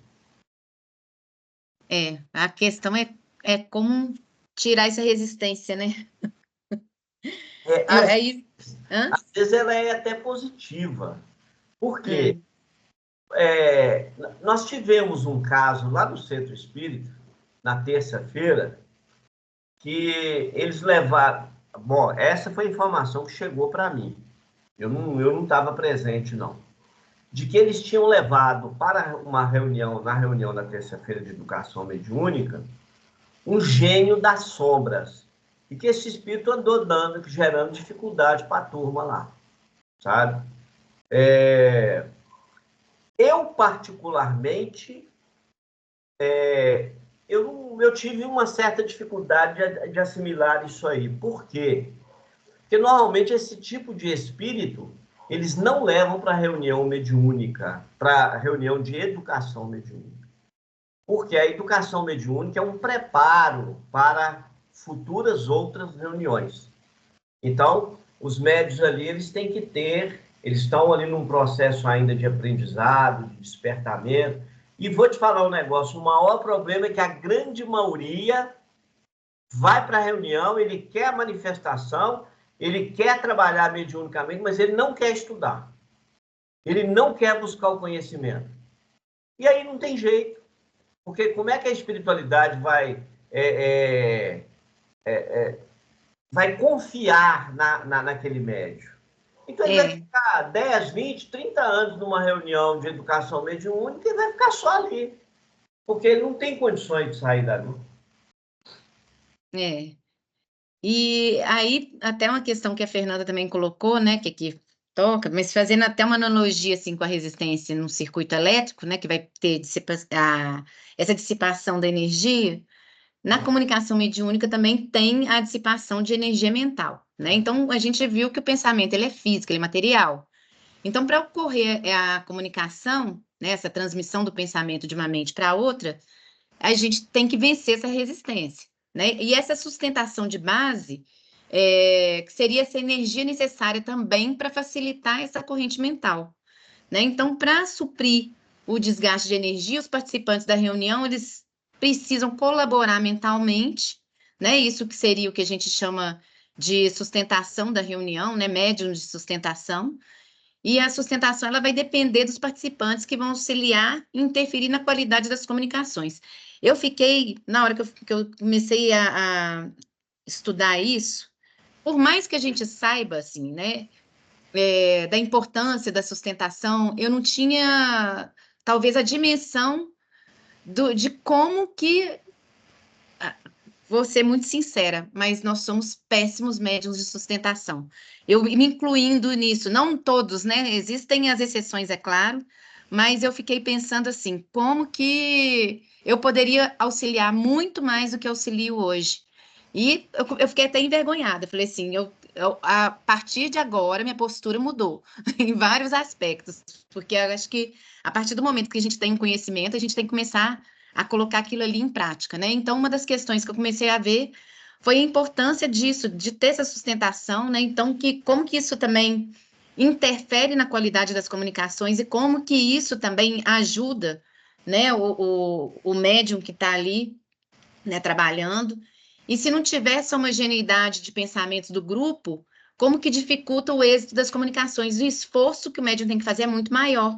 A questão é como tirar essa resistência, né? Às vezes ela é até positiva. Por quê? Nós tivemos um caso lá no Centro Espírita, na terça-feira, que eles levaram... Bom, essa foi a informação que chegou para mim. Eu não estava presente, não. De que eles tinham levado para uma reunião, na reunião da terça-feira de educação mediúnica, um gênio das sombras. E que esse espírito andou gerando dificuldade para a turma lá, sabe? Eu, particularmente, eu tive uma certa dificuldade de assimilar isso aí. Por quê? Porque, normalmente, esse tipo de espírito, eles não levam para reunião mediúnica, para reunião de educação mediúnica. Porque a educação mediúnica é um preparo para futuras outras reuniões. Então, os médiuns ali, eles estão ali num processo ainda de aprendizado, de despertamento. E vou te falar um negócio, o maior problema é que a grande maioria vai para a reunião, ele quer a manifestação, ele quer trabalhar mediunicamente, mas ele não quer estudar. Ele não quer buscar o conhecimento. E aí não tem jeito. Porque como é que a espiritualidade vai confiar naquele médium? Então, ele vai ficar 10, 20, 30 anos numa reunião de educação mediúnica e vai ficar só ali. Porque ele não tem condições de sair dali. E aí, até uma questão que a Fernanda também colocou, né, que aqui toca, mas fazendo até uma analogia, assim, com a resistência no circuito elétrico, né, que vai ter essa dissipação da energia, na comunicação mediúnica também tem a dissipação de energia mental, né? Então, a gente viu que o pensamento, ele é físico, ele é material. Então, para ocorrer a comunicação, né, essa transmissão do pensamento de uma mente para outra, a gente tem que vencer essa resistência, né? E essa sustentação de base, que seria essa energia necessária também para facilitar essa corrente mental, né? Então, para suprir o desgaste de energia, os participantes da reunião, eles precisam colaborar mentalmente, né? Isso que seria o que a gente chama de sustentação da reunião, né? Médium de sustentação. E a sustentação, ela vai depender dos participantes que vão auxiliar e interferir na qualidade das comunicações. Eu fiquei, na hora que eu comecei a estudar isso, por mais que a gente saiba, assim, né, da importância da sustentação, eu não tinha, talvez, a dimensão de como que, vou ser muito sincera, mas nós somos péssimos médiuns de sustentação. Eu me incluindo nisso, não todos, né? Existem as exceções, é claro, mas eu fiquei pensando assim, como que eu poderia auxiliar muito mais do que auxilio hoje? E eu fiquei até envergonhada, falei assim, a partir de agora, minha postura mudou em vários aspectos, porque eu acho que a partir do momento que a gente tem um conhecimento, a gente tem que começar a colocar aquilo ali em prática, né? Então, uma das questões que eu comecei a ver foi a importância disso, de ter essa sustentação, né? Então, como que isso também interfere na qualidade das comunicações e como que isso também ajuda, né, o médium que está ali, né, trabalhando. E se não tiver essa homogeneidade de pensamentos do grupo, como que dificulta o êxito das comunicações? O esforço que o médium tem que fazer é muito maior,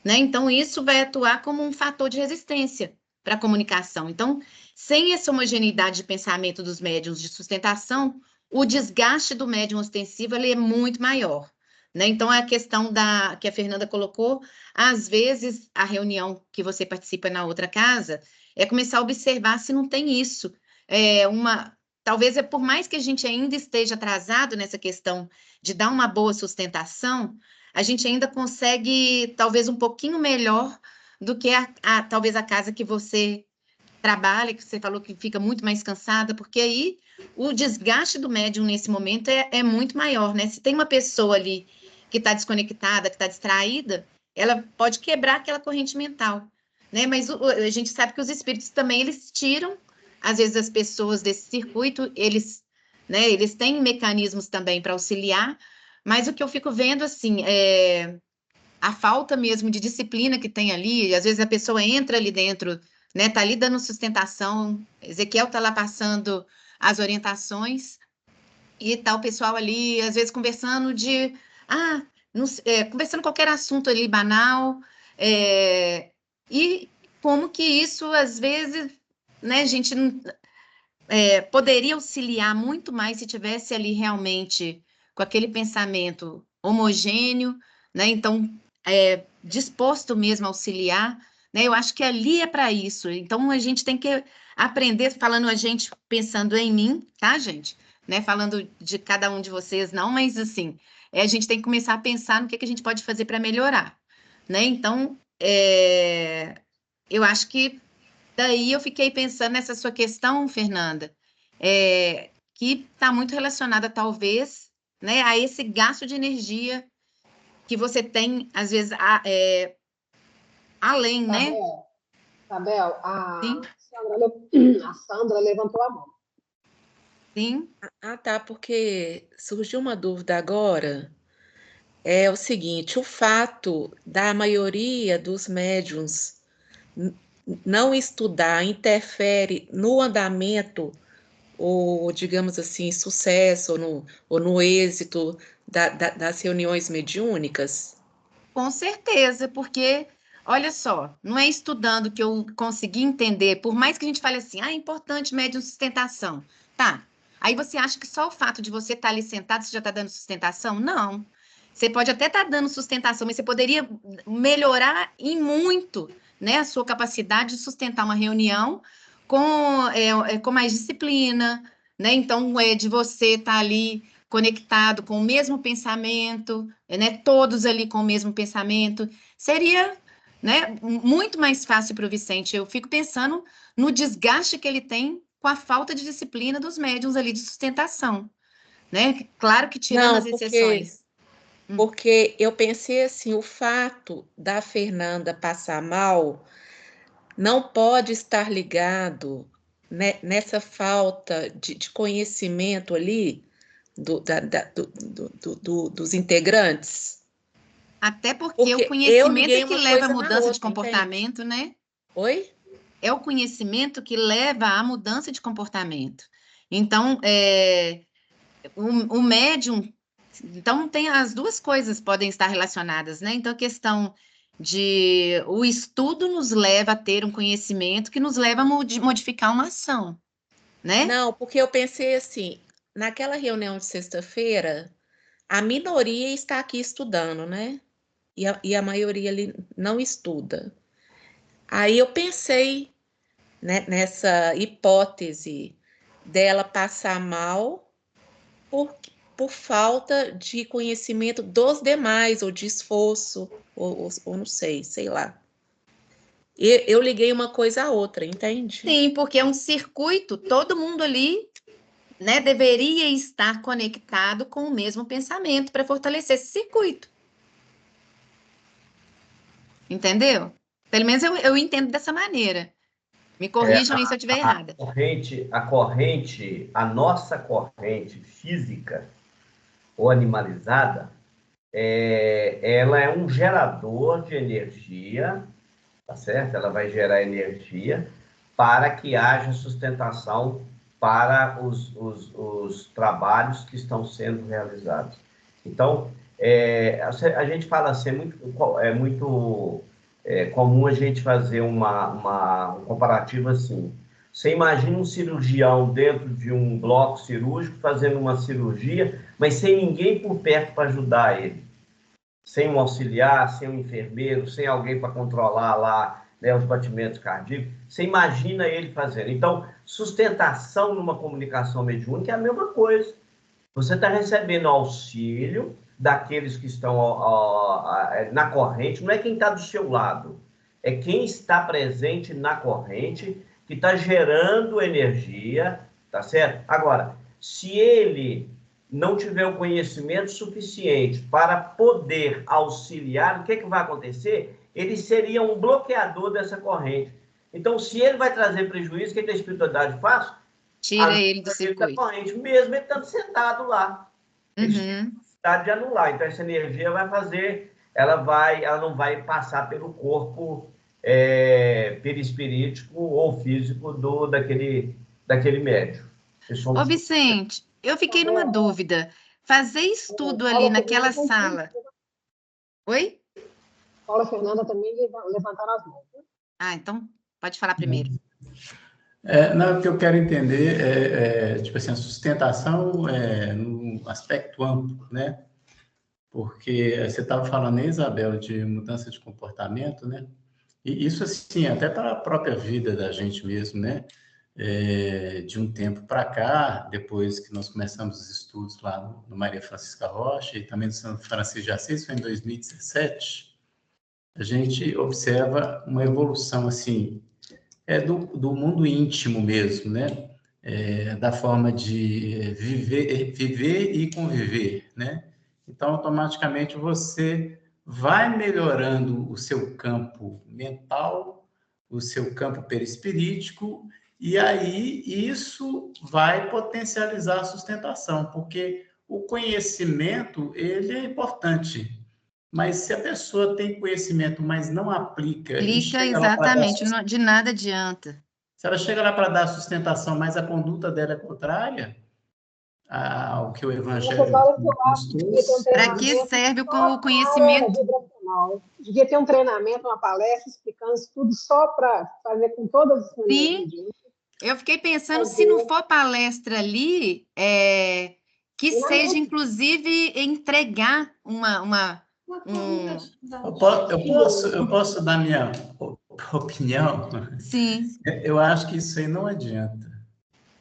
né? Então, isso vai atuar como um fator de resistência para a comunicação. Então, sem essa homogeneidade de pensamento dos médiums de sustentação, o desgaste do médium ostensivo ele é muito maior, né? Então, a questão que a Fernanda colocou, às vezes, a reunião que você participa na outra casa, é começar a observar se não tem isso. Talvez, por mais que a gente ainda esteja atrasado nessa questão de dar uma boa sustentação, a gente ainda consegue, talvez, um pouquinho melhor do que talvez a casa que você trabalha, que você falou que fica muito mais cansada, porque aí o desgaste do médium nesse momento é muito maior, né? Se tem uma pessoa ali que está desconectada, que está distraída, ela pode quebrar aquela corrente mental, né? Mas a gente sabe que os espíritos também, eles tiram, às vezes, as pessoas desse circuito, eles têm mecanismos também para auxiliar, mas o que eu fico vendo, assim, a falta mesmo de disciplina que tem ali, às vezes a pessoa entra ali dentro, né, tá ali dando sustentação, Ezequiel tá lá passando as orientações, e tá o pessoal ali, às vezes conversando conversando qualquer assunto ali banal, e como que isso, às vezes, né, a gente poderia auxiliar muito mais se tivesse ali realmente com aquele pensamento homogêneo, né? Então, disposto mesmo a auxiliar, né? Eu acho que ali é para isso. Então, a gente tem que aprender, falando a gente, pensando em mim, tá, gente? Né? Falando de cada um de vocês, não, mas assim, a gente tem que começar a pensar no que a gente pode fazer para melhorar, né? Então, eu acho que daí eu fiquei pensando nessa sua questão, Fernanda, que está muito relacionada, talvez, né, a esse gasto de energia que você tem, às vezes, além, né? Isabel, Sim, a Sandra levantou a mão. sim. Ah, tá, porque surgiu uma dúvida agora. É o seguinte, o fato da maioria dos médiuns não estudar interfere no andamento ou, digamos assim, sucesso ou no êxito das reuniões mediúnicas? Com certeza, porque, olha só, não é estudando que eu consegui entender, por mais que a gente fale assim, é importante médium sustentação. Tá, aí você acha que só o fato de você estar ali sentado, você já está dando sustentação? Não. Você pode até estar dando sustentação, mas você poderia melhorar em muito, né, a sua capacidade de sustentar uma reunião com mais disciplina, né? Então, de você estar ali conectado com o mesmo pensamento, né, todos ali com o mesmo pensamento, seria, né, muito mais fácil para o Vicente. Eu fico pensando no desgaste que ele tem com a falta de disciplina dos médiuns ali de sustentação, né? Claro que tirando as Não, exceções. porque eu pensei assim, o fato da Fernanda passar mal não pode estar ligado, né, nessa falta de conhecimento ali dos integrantes. Até porque o Porque eu conhecimento é liguei que uma leva à coisa na mudança de outra, entende? comportamento, né? Oi? É o conhecimento que leva à mudança de comportamento. Então, o médium, então tem as duas coisas podem estar relacionadas, né? Então, a questão de o estudo nos leva a ter um conhecimento que nos leva a modificar uma ação, né? Não, porque eu pensei assim, naquela reunião de sexta-feira, a minoria está aqui estudando, né? E a maioria ali não estuda. Aí eu pensei, né, nessa hipótese dela passar mal por, por falta de conhecimento dos demais, ou de esforço, ou não sei, sei lá. Eu liguei uma coisa à outra, entende? Sim, porque é um circuito, todo mundo ali, né, deveria estar conectado com o mesmo pensamento para fortalecer esse circuito. Entendeu? Pelo menos eu entendo dessa maneira. Me corrijam aí se eu estiver errada. A nossa corrente física ou animalizada, ela é um gerador de energia, tá certo? Ela vai gerar energia para que haja sustentação para os trabalhos que estão sendo realizados. Então, a gente fala assim, é muito comum a gente fazer um comparativo assim. Você imagina um cirurgião dentro de um bloco cirúrgico fazendo uma cirurgia, mas sem ninguém por perto para ajudar ele. Sem um auxiliar, sem um enfermeiro, sem alguém para controlar lá, né, os batimentos cardíacos. Você imagina ele fazendo. Então, sustentação numa comunicação mediúnica é a mesma coisa. Você está recebendo auxílio daqueles que estão na corrente, não é quem está do seu lado, é quem está presente na corrente, que está gerando energia, tá certo? Agora, se ele não tiver o conhecimento suficiente para poder auxiliar, o que vai acontecer? Ele seria um bloqueador dessa corrente. Então, se ele vai trazer prejuízo, o que a espiritualidade faz? Tira ele do circuito. Corrente, mesmo ele estando sentado lá. Ele tem a necessidade de anular. Então, essa energia vai fazer ela não vai passar pelo corpo perispirítico ou físico daquele médium. Ô, Vicente, eu fiquei numa dúvida. Fazer estudo ali naquela sala. Oi? Paula e Fernanda também levantaram as mãos. Ah, então pode falar primeiro. Não, o que eu quero entender tipo assim, a sustentação no aspecto amplo, né? Porque você estava falando, né, Isabel, de mudança de comportamento, né? E isso, assim, até para a própria vida da gente mesmo, né? De um tempo para cá, depois que nós começamos os estudos lá no Maria Francisca Rocha e também no São Francisco de Assis, foi em 2017, a gente observa uma evolução, assim, do mundo íntimo mesmo, né? Da forma de viver e conviver, né? Então, automaticamente, você vai melhorando o seu campo mental, o seu campo perispirítico, e aí isso vai potencializar a sustentação, porque o conhecimento, ele é importante, mas se a pessoa tem conhecimento, mas não aplica, e Aplica chega lá para dar exatamente, de nada adianta. se ela chega lá para dar sustentação, mas a conduta dela é contrária ao que o Evangelho nos trouxe. Para que serve o conhecimento? Devia ter um treinamento, uma palestra explicando isso tudo só para fazer com todas as Sim, eu fiquei pensando, se não for palestra ali, que seja, inclusive, entregar Eu posso dar minha opinião? Sim. Eu acho que isso aí não adianta.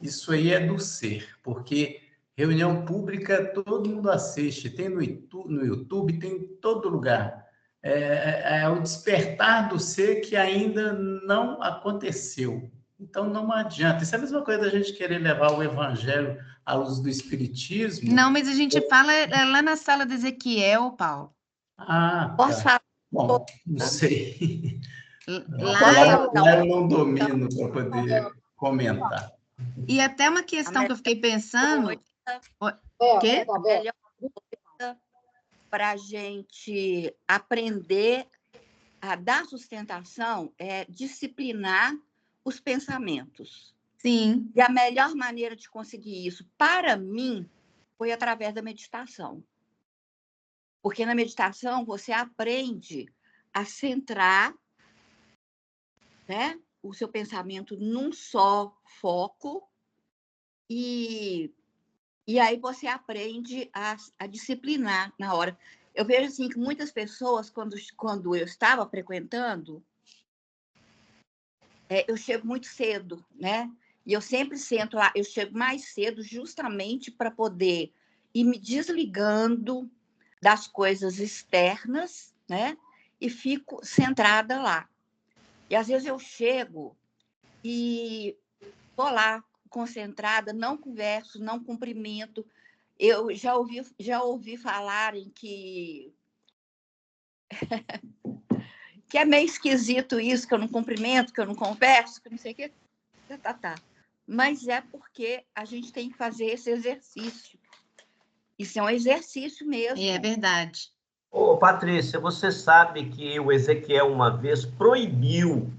Isso aí é do ser, porque reunião pública todo mundo assiste, tem no YouTube, tem em todo lugar. É o despertar do ser que ainda não aconteceu. Então, não adianta. Isso é a mesma coisa da gente querer levar o evangelho à luz do espiritismo. Não, mas a gente fala lá na sala de Ezequiel, Paulo. Ah, Posso falar? Bom, não sei. Lá eu não domino para poder comentar. E até uma questão que eu fiquei pensando... Quê? A melhor coisa para a gente aprender a dar sustentação é disciplinar os pensamentos. Sim. E a melhor maneira de conseguir isso, para mim, foi através da meditação. Porque na meditação você aprende a centrar, né, o seu pensamento num só foco e aí você aprende a disciplinar na hora. Eu vejo assim que muitas pessoas, quando eu estava frequentando, eu chego muito cedo, né? E eu sempre sento lá, eu chego mais cedo justamente para poder ir me desligando das coisas externas, né? E fico centrada lá. E às vezes eu chego e estou lá concentrada, não converso, não cumprimento. Eu já ouvi falarem que é meio esquisito isso, que eu não cumprimento, que eu não converso, que não sei o quê. Tá. Mas é porque a gente tem que fazer esse exercício. Isso é um exercício mesmo. É verdade. Ô, Patrícia, você sabe que o Ezequiel uma vez proibiu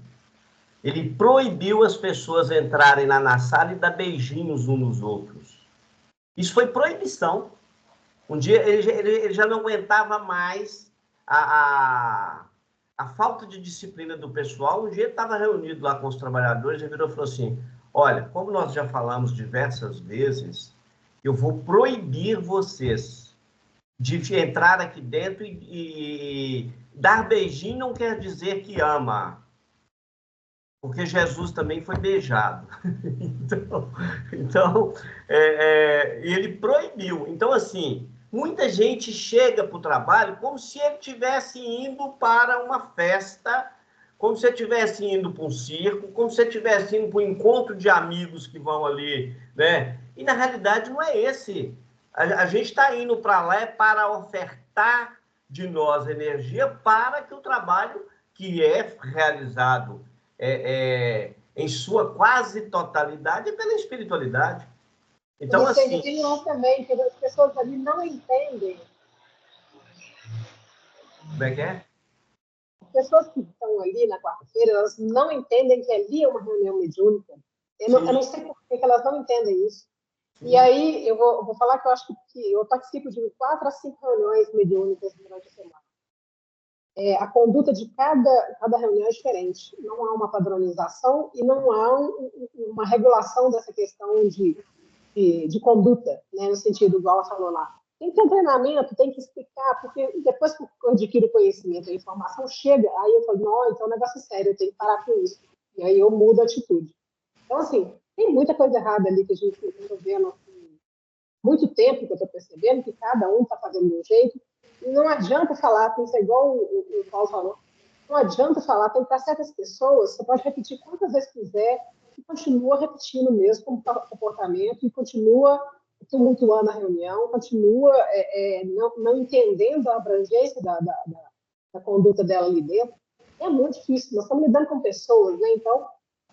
as pessoas entrarem lá na sala e dar beijinhos uns nos outros. Isso foi proibição. Um dia ele já não aguentava mais a falta de disciplina do pessoal. Um dia estava reunido lá com os trabalhadores e virou e falou assim: olha, como nós já falamos diversas vezes, eu vou proibir vocês de entrar aqui dentro e dar beijinho não quer dizer que ama. Porque Jesus também foi beijado. Então ele proibiu. Então, assim, muita gente chega para o trabalho como se ele estivesse indo para uma festa, como se ele estivesse indo para um circo, como se ele estivesse indo para um encontro de amigos que vão ali, né? E, na realidade, não é esse. A gente está indo para lá para ofertar de nós energia para que o trabalho que é realizado em sua quase totalidade pela espiritualidade. Então, assim... também, que as pessoas ali não entendem Como é que é? As pessoas que estão ali na quarta-feira, elas não entendem que ali é uma reunião mediúnica. Eu não sei por que elas não entendem isso. E aí, eu vou falar que eu acho que eu participo de 4 a 5 reuniões mediúnicas durante a semana. A conduta de cada reunião é diferente. Não há uma padronização e não há uma regulação dessa questão de conduta, né, no sentido igual ela falou lá. Tem que ter treinamento, tem que explicar, porque depois que eu adquiro conhecimento, a informação chega, aí eu falo, não, então é um negócio sério, eu tenho que parar com isso. E aí eu mudo a atitude. Então, assim, tem muita coisa errada ali que a gente está vendo muito tempo que eu estou percebendo que cada um está fazendo de um jeito, e não adianta falar, tem que ser igual o Paulo falou, não adianta falar, tem que para certas pessoas, você pode repetir quantas vezes quiser, e continua repetindo mesmo como comportamento, e continua tumultuando a reunião, continua não entendendo a abrangência da conduta dela ali dentro. É muito difícil, nós estamos lidando com pessoas, né? Então,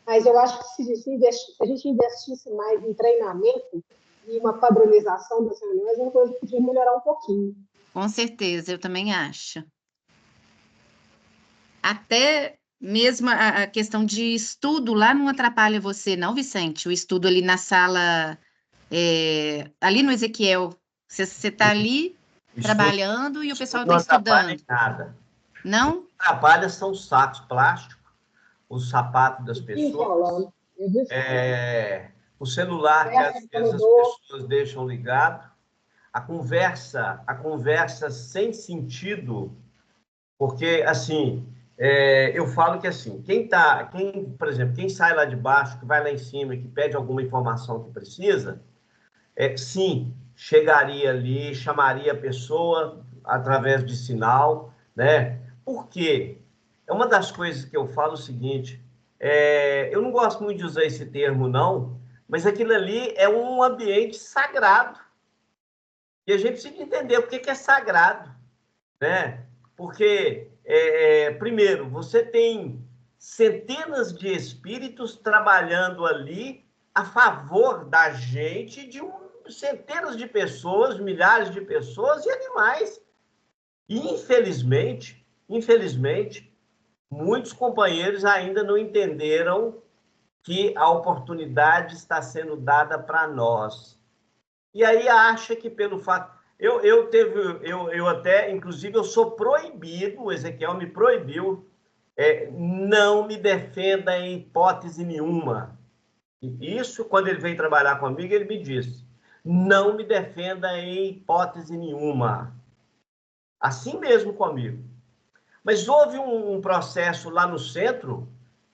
mas eu acho que se a gente investisse mais em treinamento, e uma padronização das reuniões, uma coisa que podia melhorar um pouquinho. Com certeza, eu também acho. Até mesmo a questão de estudo lá não atrapalha você, não, Vicente? O estudo ali na sala, ali no Ezequiel, você está ali trabalhando e o pessoal está estudando. Não atrapalha nada. Não? O que atrapalha são os sacos plásticos, os sapatos das pessoas, o celular que às vezes as pessoas deixam ligado, a conversa sem sentido, porque, assim, eu falo que, assim, por exemplo, quem sai lá de baixo, que vai lá em cima, que pede alguma informação que precisa, sim, chegaria ali, chamaria a pessoa através de sinal, né? Por quê? É uma das coisas que eu falo o seguinte, eu não gosto muito de usar esse termo, não, mas aquilo ali é um ambiente sagrado. E a gente precisa entender o que é sagrado, né? Porque, primeiro, você tem centenas de espíritos trabalhando ali a favor da gente, de centenas de pessoas, milhares de pessoas e animais. E, infelizmente, muitos companheiros ainda não entenderam que a oportunidade está sendo dada para nós. E aí acha que pelo fato... Eu até, inclusive, eu sou proibido, o Ezequiel me proibiu, não me defenda em hipótese nenhuma. E isso, quando ele veio trabalhar comigo, ele me disse, não me defenda em hipótese nenhuma. Assim mesmo comigo. Mas houve um processo lá no centro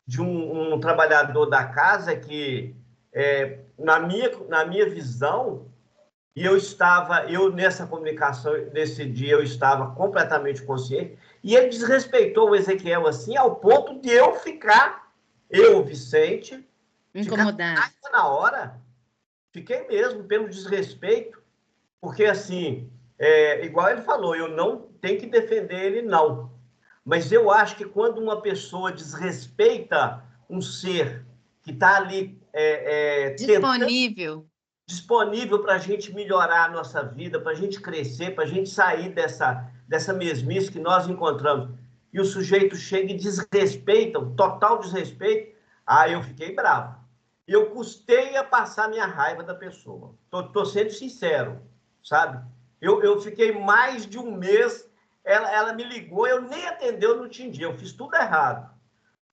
de um trabalhador da casa que, na minha visão, e eu nessa comunicação, nesse dia, eu estava completamente consciente, e ele desrespeitou o Ezequiel assim, ao ponto de eu ficar, Vicente, incomodado. Ficar na hora. Fiquei mesmo, pelo desrespeito, porque assim, igual ele falou, eu não tenho que defender ele, não. Mas eu acho que quando uma pessoa desrespeita um ser que está ali disponível para a gente melhorar a nossa vida, para a gente crescer, para a gente sair dessa mesmice que nós encontramos, e o sujeito chega e desrespeita, um total desrespeito, aí eu fiquei bravo. Eu custei a passar minha raiva da pessoa. Estou sendo sincero, sabe? Eu fiquei mais de um mês, ela me ligou, eu nem atendeu, não atendi, eu fiz tudo errado.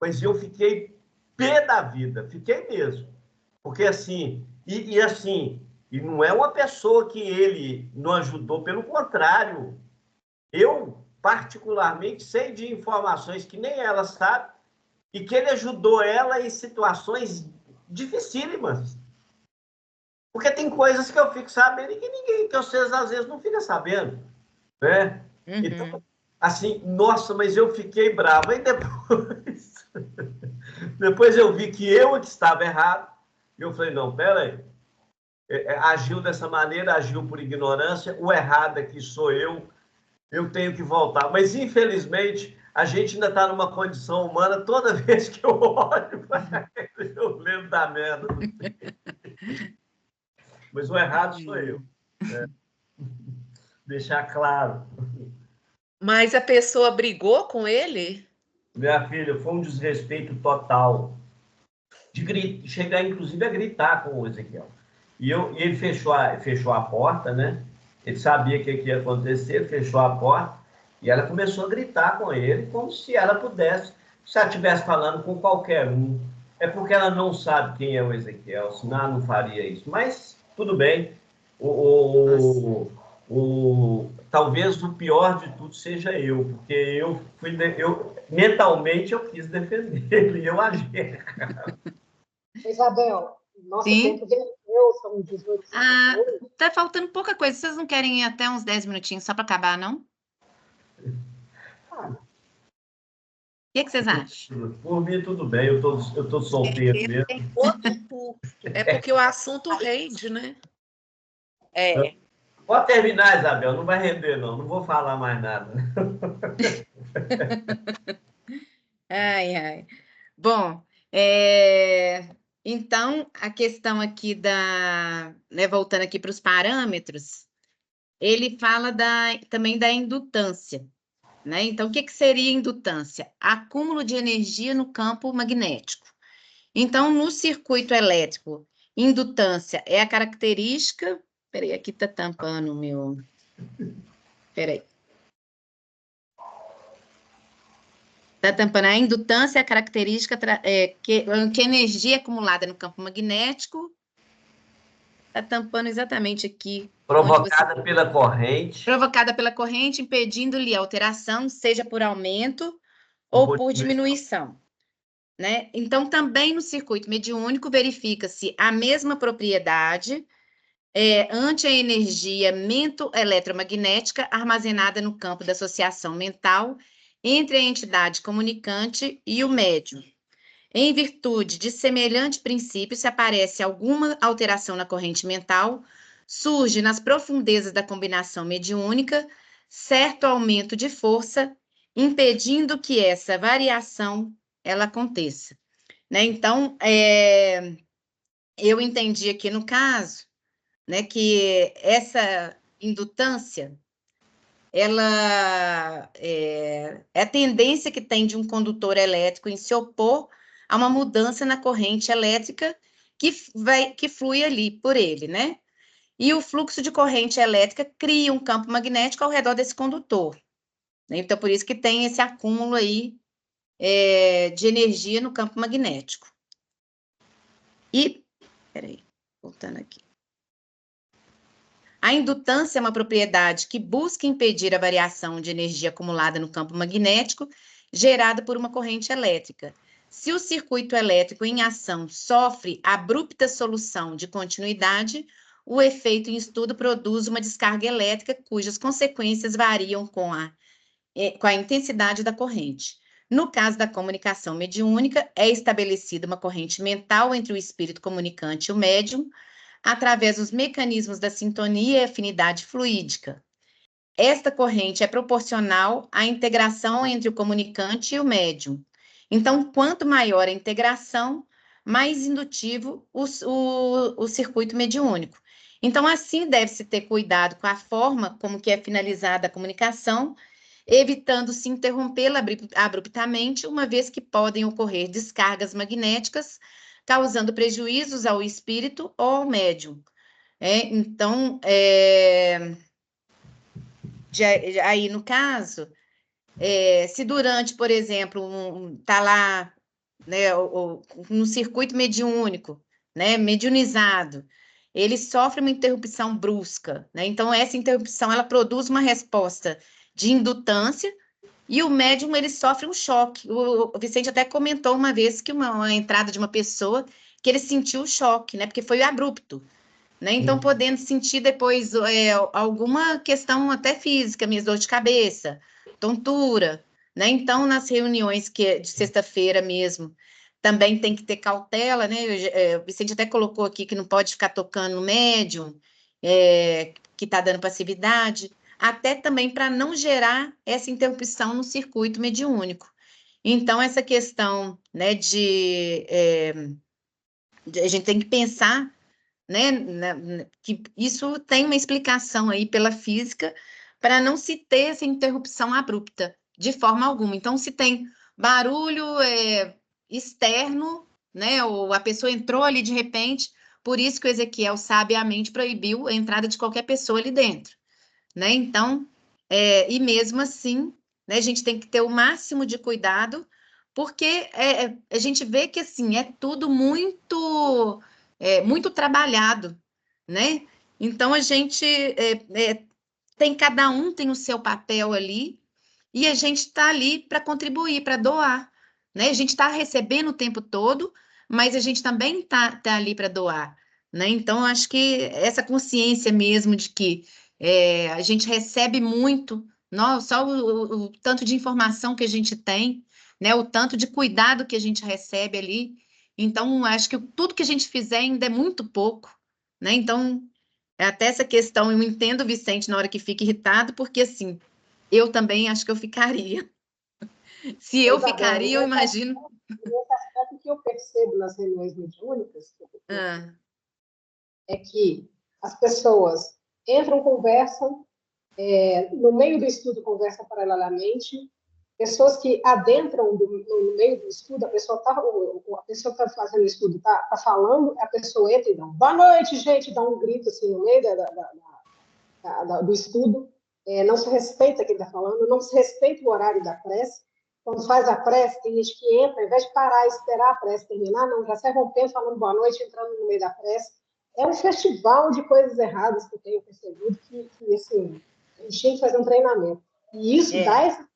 Mas eu fiquei pé da vida, fiquei mesmo. Porque assim, e não é uma pessoa que ele não ajudou, pelo contrário. Eu, particularmente, sei de informações que nem ela sabe, e que ele ajudou ela em situações dificílimas. Porque tem coisas que eu fico sabendo e que vocês às vezes não ficam sabendo, né? Uhum. Então, assim, nossa, mas eu fiquei bravo. E depois eu vi que eu que estava errado, e eu falei, não, peraí, agiu dessa maneira, agiu por ignorância, o errado aqui sou eu tenho que voltar. Mas, infelizmente, a gente ainda está numa condição humana, toda vez que eu olho para ele, eu lembro da merda. Mas o errado sou eu. Né? Deixar claro. Mas a pessoa brigou com ele? Minha filha, foi um desrespeito total. De chegar, inclusive, a gritar com o Ezequiel. E ele fechou a porta, né? Ele sabia o que ia acontecer, fechou a porta, e ela começou a gritar com ele, como se ela pudesse, se ela estivesse falando com qualquer um. É porque ela não sabe quem é o Ezequiel, senão ela não faria isso. Mas, tudo bem. Talvez o pior de tudo seja eu, porque mentalmente eu quis defender ele, e eu agi. Isabel, nosso Sim. tempo venceu, são 18 Ah, segundos. tá faltando pouca coisa. Vocês não querem ir até uns 10 minutinhos só para acabar, não? Ah, O que vocês acham? Por mim, tudo bem, eu tô solteiro mesmo. Tem outro culto. É porque o assunto rende, né? É. Pode terminar, Isabel, não vai render, não. Não vou falar mais nada. Ai, ai. Bom, então, a questão aqui né, voltando aqui para os parâmetros, ele fala também da indutância, né? Então, o que seria indutância? Acúmulo de energia no campo magnético. Então, no circuito elétrico, indutância é a característica... Peraí, aqui está tampando o meu... Peraí. Está tampando. A indutância é a característica que energia acumulada no campo magnético está tampando exatamente aqui. Provocada pela corrente. Provocada pela corrente, impedindo-lhe a alteração, seja por aumento ou por diminuição. Né? Então, também no circuito mediúnico, verifica-se a mesma propriedade ante a energia mento-eletromagnética armazenada no campo da associação mental entre a entidade comunicante e o médium. Em virtude de semelhante princípio, se aparece alguma alteração na corrente mental, surge nas profundezas da combinação mediúnica certo aumento de força, impedindo que essa variação ela aconteça. Né? Então, eu entendi aqui no caso, né, que essa indutância ela é a tendência que tem de um condutor elétrico em se opor a uma mudança na corrente elétrica que flui ali por ele, né? E o fluxo de corrente elétrica cria um campo magnético ao redor desse condutor. Né? Então, por isso que tem esse acúmulo aí de energia no campo magnético. E, peraí, voltando aqui. A indutância é uma propriedade que busca impedir a variação de energia acumulada no campo magnético gerada por uma corrente elétrica. Se o circuito elétrico em ação sofre abrupta solução de continuidade, o efeito em estudo produz uma descarga elétrica cujas consequências variam com a intensidade da corrente. No caso da comunicação mediúnica, é estabelecida uma corrente mental entre o espírito comunicante e o médium, através dos mecanismos da sintonia e afinidade fluídica. Esta corrente é proporcional à integração entre o comunicante e o médium. Então, quanto maior a integração, mais indutivo o circuito mediúnico. Então, assim, deve-se ter cuidado com a forma como que é finalizada a comunicação, evitando se interrompê-la abruptamente, uma vez que podem ocorrer descargas magnéticas, causando prejuízos ao espírito ou ao médium. Então, aí no caso, se durante, por exemplo, está lá, né, no circuito mediúnico, né, mediunizado, ele sofre uma interrupção brusca, né? Então, essa interrupção, ela produz uma resposta de indutância, e o médium, ele sofre um choque. O Vicente até comentou uma vez que uma entrada de uma pessoa, que ele sentiu o choque, né? Porque foi abrupto, né? Então, podendo sentir depois alguma questão até física, mesmo dor de cabeça, tontura, né? Então, nas reuniões de sexta-feira mesmo, também tem que ter cautela, né? O Vicente até colocou aqui que não pode ficar tocando no médium, que está dando passividade, até também para não gerar essa interrupção no circuito mediúnico. Então, essa questão, né, a gente tem que pensar, né, que isso tem uma explicação aí pela física, para não se ter essa interrupção abrupta, de forma alguma. Então, se tem barulho externo, né, ou a pessoa entrou ali de repente, por isso que o Ezequiel sabiamente proibiu a entrada de qualquer pessoa ali dentro, né? Então, e mesmo assim, né, a gente tem que ter o máximo de cuidado, porque a gente vê que assim é tudo muito trabalhado, né? Então a gente cada um tem o seu papel ali e a gente está ali para contribuir, para doar, né? A gente está recebendo o tempo todo, mas a gente também tá ali para doar, né? Então eu acho que essa consciência mesmo de que a gente recebe muito, só o tanto de informação que a gente tem, né? O tanto de cuidado que a gente recebe ali. Então, acho que tudo que a gente fizer ainda é muito pouco, né? Então, até essa questão, eu entendo o Vicente na hora que fica irritado, porque, assim, eu também acho que eu ficaria. Se eu Isabela, ficaria, eu imagino... nesse aspecto que eu percebo nas reuniões mediúnicas, Ah, é que as pessoas entram, conversam, no meio do estudo conversam paralelamente, pessoas que adentram no meio do estudo, a pessoa está fazendo o estudo, está falando, a pessoa entra e dá boa noite, gente, dá um grito assim no meio do estudo, não se respeita quem está falando, não se respeita o horário da prece. Quando faz a prece, tem gente que entra, ao invés de parar e esperar a prece terminar, não, já sai rompendo, falando boa noite, entrando no meio da prece. É um festival de coisas erradas que eu tenho percebido, que assim, a gente tinha que fazer um treinamento. E isso dá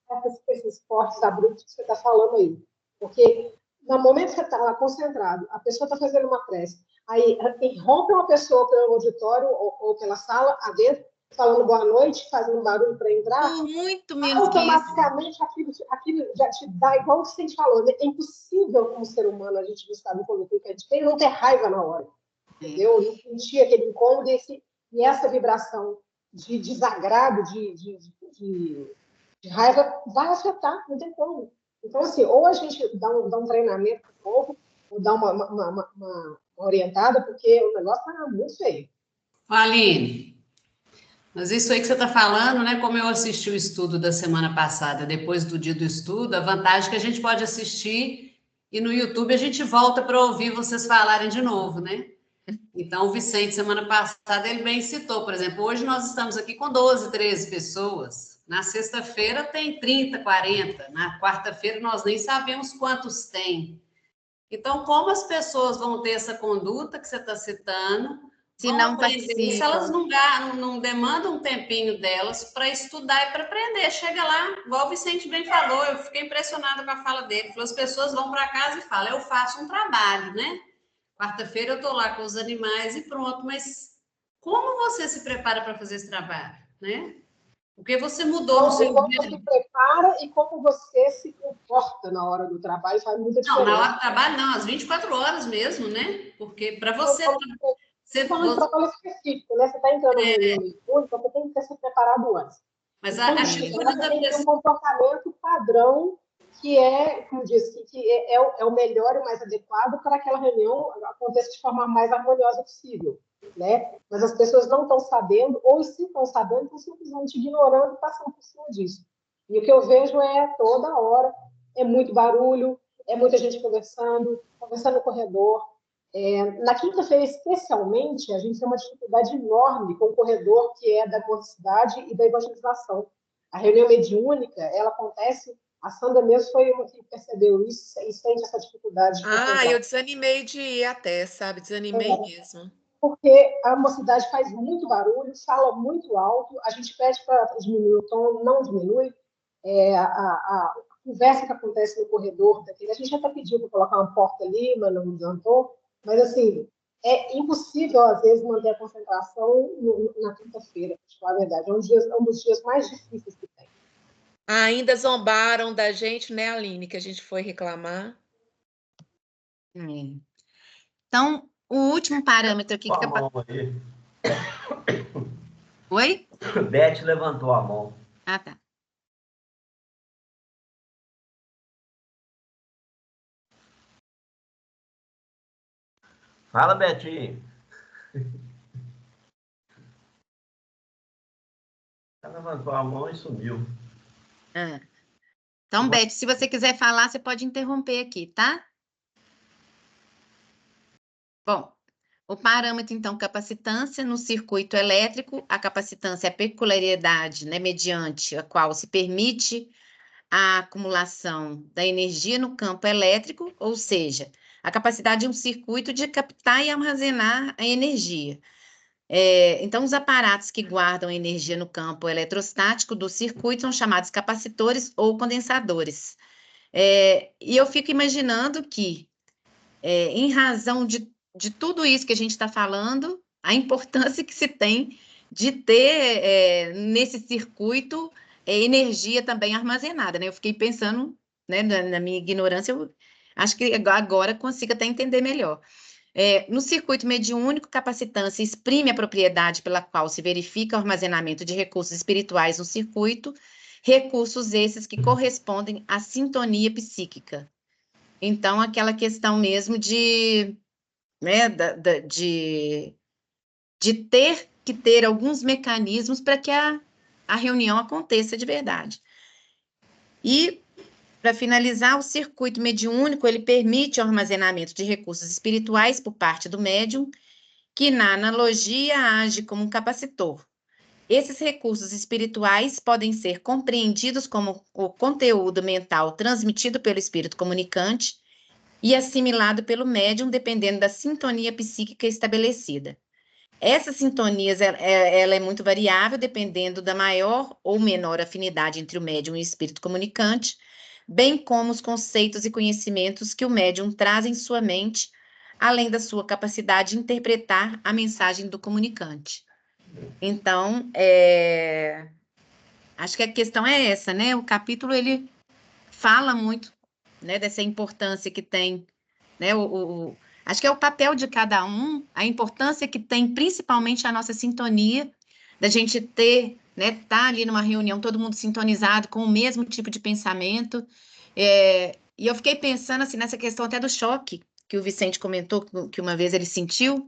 esses cortes abruptos que você está falando aí. Porque no momento que você está lá concentrado, a pessoa está fazendo uma prece, aí rompe uma pessoa pelo auditório ou pela sala adentro, falando boa noite, fazendo barulho para entrar, por muito menos que isso. automaticamente aquilo já te dá, igual o que a gente falou, né? É impossível como ser humano a gente gostar do coletivo que a gente tem, não ter raiva na hora, entendeu? Não sentir aquele incômodo e essa vibração de desagrado, de raiva vai afetar, não tem como. Então, assim, ou a gente dá um treinamento para o povo, ou dá uma orientada, porque o negócio está muito feio. Aline, mas isso aí que você está falando, né? Como eu assisti o estudo da semana passada, depois do dia do estudo, a vantagem é que a gente pode assistir e no YouTube a gente volta para ouvir vocês falarem de novo, né? Então, o Vicente, semana passada, ele bem citou, por exemplo, hoje nós estamos aqui com 12, 13 pessoas. Na sexta-feira tem 30, 40. Na quarta-feira nós nem sabemos quantos tem. Então, como as pessoas vão ter essa conduta que você está citando, Se vão não aprender, se elas participam. não demandam um tempinho delas para estudar e para aprender. Chega lá, igual o Vicente bem falou, eu fiquei impressionada com a fala dele. Falou, as pessoas vão para casa e falam, eu faço um trabalho, né? Quarta-feira eu estou lá com os animais e pronto, mas como você se prepara para fazer esse trabalho, né? Porque você mudou no seu Como dia. você se prepara e como você se comporta na hora do trabalho faz muita Não, diferença. na hora do trabalho não, às 24 horas mesmo, né? Porque para você... Falando de trabalho específico, né? Você está entrando no reunião mediúnica, você tem que ter se preparado antes. Mas e quando a chega atitude lá, você da tem que ter um pessoa... comportamento padrão que como disse, que é o melhor e mais adequado para aquela reunião aconteça de forma mais harmoniosa possível, né? Mas as pessoas não estão sabendo, ou se estão sabendo, estão simplesmente ignorando e passando por cima disso. E o que eu vejo toda hora, é muito barulho, é muita gente conversando no corredor. Na quinta-feira, especialmente, a gente tem uma dificuldade enorme com o corredor que é da mocidade e da evangelização. A reunião mediúnica, ela acontece... A Sandra mesmo foi uma que percebeu isso e sente essa dificuldade de eu desanimei de ir até, sabe? Desanimei mesmo. Porque a mocidade faz muito barulho, fala muito alto, a gente pede para diminuir o tom, não diminui. A conversa que acontece no corredor daquele, a gente já está pedindo para colocar uma porta ali, mas não adiantou. Mas, assim, é impossível, às vezes, manter a concentração na quinta-feira, para falar a verdade. É um dos dias mais difíceis que tem. Ainda zombaram da gente, né, Aline, que a gente foi reclamar. Então, o último parâmetro aqui... a mão aí. Oi? Beth levantou a mão. Ah, tá. Fala, Beth. Ela levantou a mão e sumiu. Ah. Então, Beth, se você quiser falar, você pode interromper aqui, tá? Bom, o parâmetro, então, capacitância no circuito elétrico, a capacitância é a peculiaridade, né, mediante a qual se permite a acumulação da energia no campo elétrico, ou seja, a capacidade de um circuito de captar e armazenar a energia. Então, os aparatos que guardam energia no campo eletrostático do circuito são chamados capacitores ou condensadores. E eu fico imaginando que, em razão de tudo isso que a gente está falando, a importância que se tem de ter nesse circuito energia também armazenada, né? Eu fiquei pensando, né, na minha ignorância, eu acho que agora consigo até entender melhor. No circuito mediúnico, capacitância exprime a propriedade pela qual se verifica o armazenamento de recursos espirituais no circuito, recursos esses que correspondem à sintonia psíquica. Então, aquela questão mesmo de, né, de ter que ter alguns mecanismos para que a reunião aconteça de verdade. E, para finalizar, o circuito mediúnico, ele permite o armazenamento de recursos espirituais por parte do médium, que na analogia age como um capacitor. Esses recursos espirituais podem ser compreendidos como o conteúdo mental transmitido pelo espírito comunicante e assimilado pelo médium, dependendo da sintonia psíquica estabelecida. Essa sintonia ela é muito variável, dependendo da maior ou menor afinidade entre o médium e o espírito comunicante, bem como os conceitos e conhecimentos que o médium traz em sua mente, além da sua capacidade de interpretar a mensagem do comunicante. Então, acho que a questão é essa, né? O capítulo, ele fala muito, né, dessa importância que tem, né? Acho que é o papel de cada um, a importância que tem, principalmente a nossa sintonia, da gente ter, né, tá ali numa reunião, todo mundo sintonizado com o mesmo tipo de pensamento. E eu fiquei pensando, assim, nessa questão até do choque, que o Vicente comentou, que uma vez ele sentiu,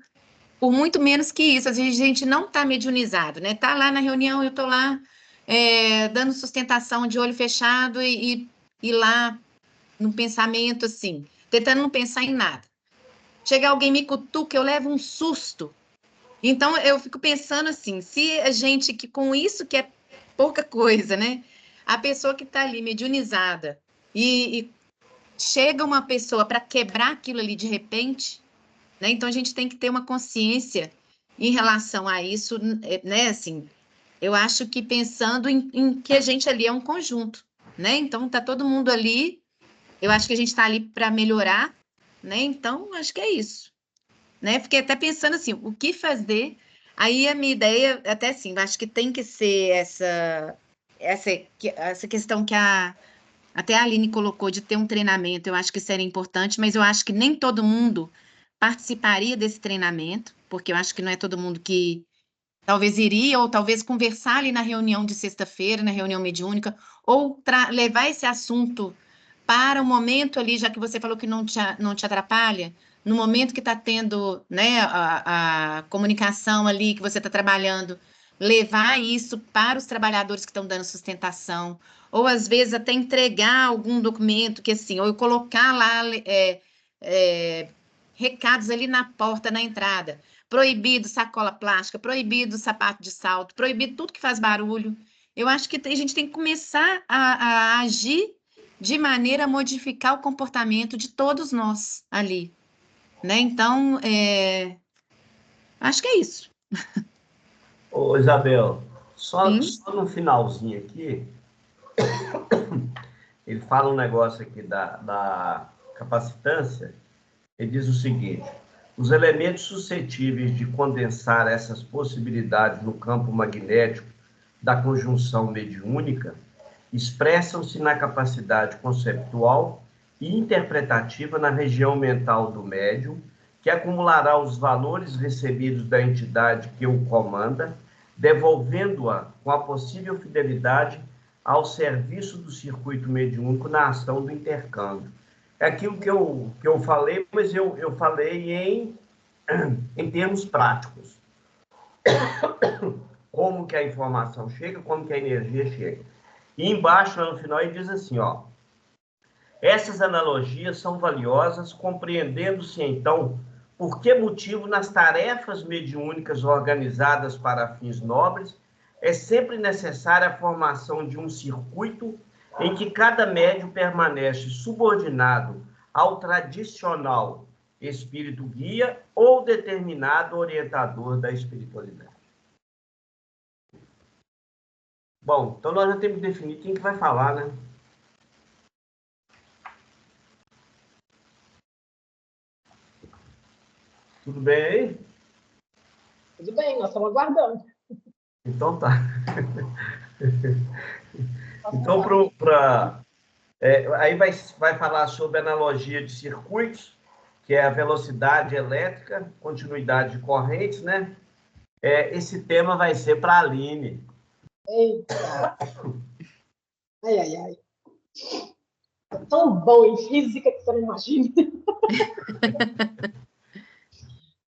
por muito menos que isso, às vezes a gente não está mediunizado, né? Tá lá na reunião, eu estou lá dando sustentação de olho fechado e lá no pensamento, assim, tentando não pensar em nada. Chega alguém me cutuca, eu levo um susto. Então, eu fico pensando assim, se a gente, que com isso que é pouca coisa, né? A pessoa que está ali mediunizada e chega uma pessoa para quebrar aquilo ali de repente, né? Então, a gente tem que ter uma consciência em relação a isso, né? Assim, eu acho que pensando em que a gente ali é um conjunto, né? Então, tá todo mundo ali, eu acho que a gente está ali para melhorar, né? Então, acho que é isso, né? Fiquei até pensando assim, o que fazer? Aí a minha ideia, até assim, acho que tem que ser essa questão que até a Aline colocou de ter um treinamento, eu acho que seria importante, mas eu acho que nem todo mundo participaria desse treinamento, porque eu acho que não é todo mundo que talvez iria, ou talvez conversar ali na reunião de sexta-feira, na reunião mediúnica, ou levar esse assunto para o momento ali, já que você falou que não te atrapalha, no momento que está tendo, né, a comunicação ali, que você está trabalhando, levar isso para os trabalhadores que estão dando sustentação, ou às vezes até entregar algum documento que assim, ou colocar lá recados ali na porta, na entrada. Proibido sacola plástica, proibido sapato de salto, proibido tudo que faz barulho. Eu acho que a gente tem que começar a agir de maneira a modificar o comportamento de todos nós ali, né? Então, acho que é isso. Ô, Isabel, só no finalzinho aqui, ele fala um negócio aqui da capacitância, ele diz o seguinte: os elementos suscetíveis de condensar essas possibilidades no campo magnético da conjunção mediúnica expressam-se na capacidade conceptual e interpretativa na região mental do médium, que acumulará os valores recebidos da entidade que o comanda, devolvendo-a com a possível fidelidade ao serviço do circuito mediúnico na ação do intercâmbio. É aquilo que eu falei, mas eu falei em termos práticos. como que a informação chega, como que a energia chega. E embaixo, lá no final, ele diz assim, ó, essas analogias são valiosas, compreendendo-se, então, por que motivo nas tarefas mediúnicas organizadas para fins nobres é sempre necessária a formação de um circuito em que cada médium permanece subordinado ao tradicional espírito guia ou determinado orientador da espiritualidade. Bom, então nós já temos que definir quem que vai falar, né? Tudo bem aí? Tudo bem, nós estamos aguardando. Então tá. Então, aí vai falar sobre analogia de circuitos, que é a velocidade elétrica, continuidade de correntes, né? Esse tema vai ser para a Aline. Eita! Ai, ai, ai. É tão bom em física que você não imagina.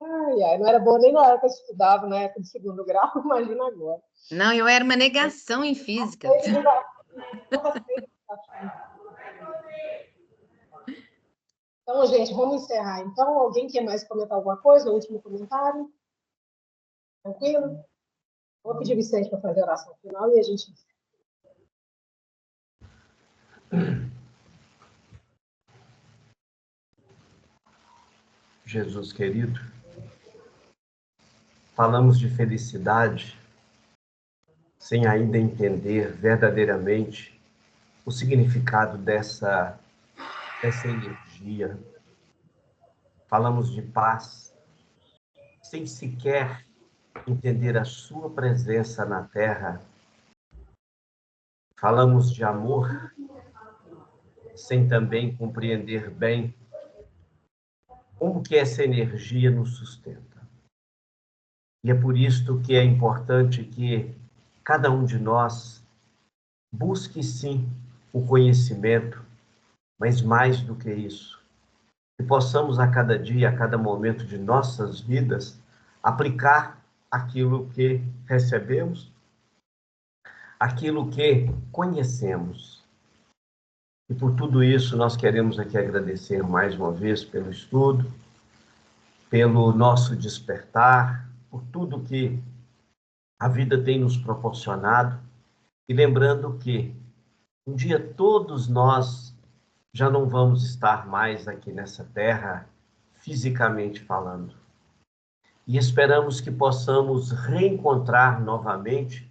Ai, ai, não era bom nem na hora que eu estudava, na época de segundo grau, imagina agora. Não, eu era uma negação em física. Então, gente, vamos encerrar. Então, alguém quer mais comentar alguma coisa? O último comentário? Tranquilo? Vou pedir o Vicente para fazer a oração final e a gente... Jesus querido, falamos de felicidade sem ainda entender verdadeiramente o significado dessa energia. Falamos de paz sem sequer entender a sua presença na Terra. Falamos de amor sem também compreender bem como que essa energia nos sustenta. E é por isso que é importante que cada um de nós busque, sim, o conhecimento, mas mais do que isso, que possamos a cada dia, a cada momento de nossas vidas, aplicar aquilo que recebemos, aquilo que conhecemos. E por tudo isso, nós queremos aqui agradecer mais uma vez pelo estudo, pelo nosso despertar, por tudo que a vida tem nos proporcionado, e lembrando que um dia todos nós já não vamos estar mais aqui nessa terra, fisicamente falando. E esperamos que possamos reencontrar novamente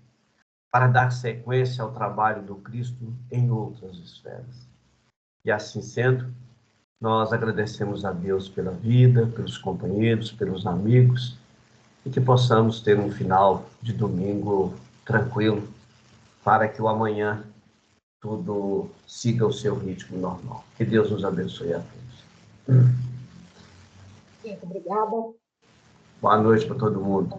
para dar sequência ao trabalho do Cristo em outras esferas. E assim sendo, nós agradecemos a Deus pela vida, pelos companheiros, pelos amigos, e que possamos ter um final de domingo tranquilo, para que o amanhã tudo siga o seu ritmo normal. Que Deus nos abençoe a todos. Muito obrigada. Boa noite para todo mundo.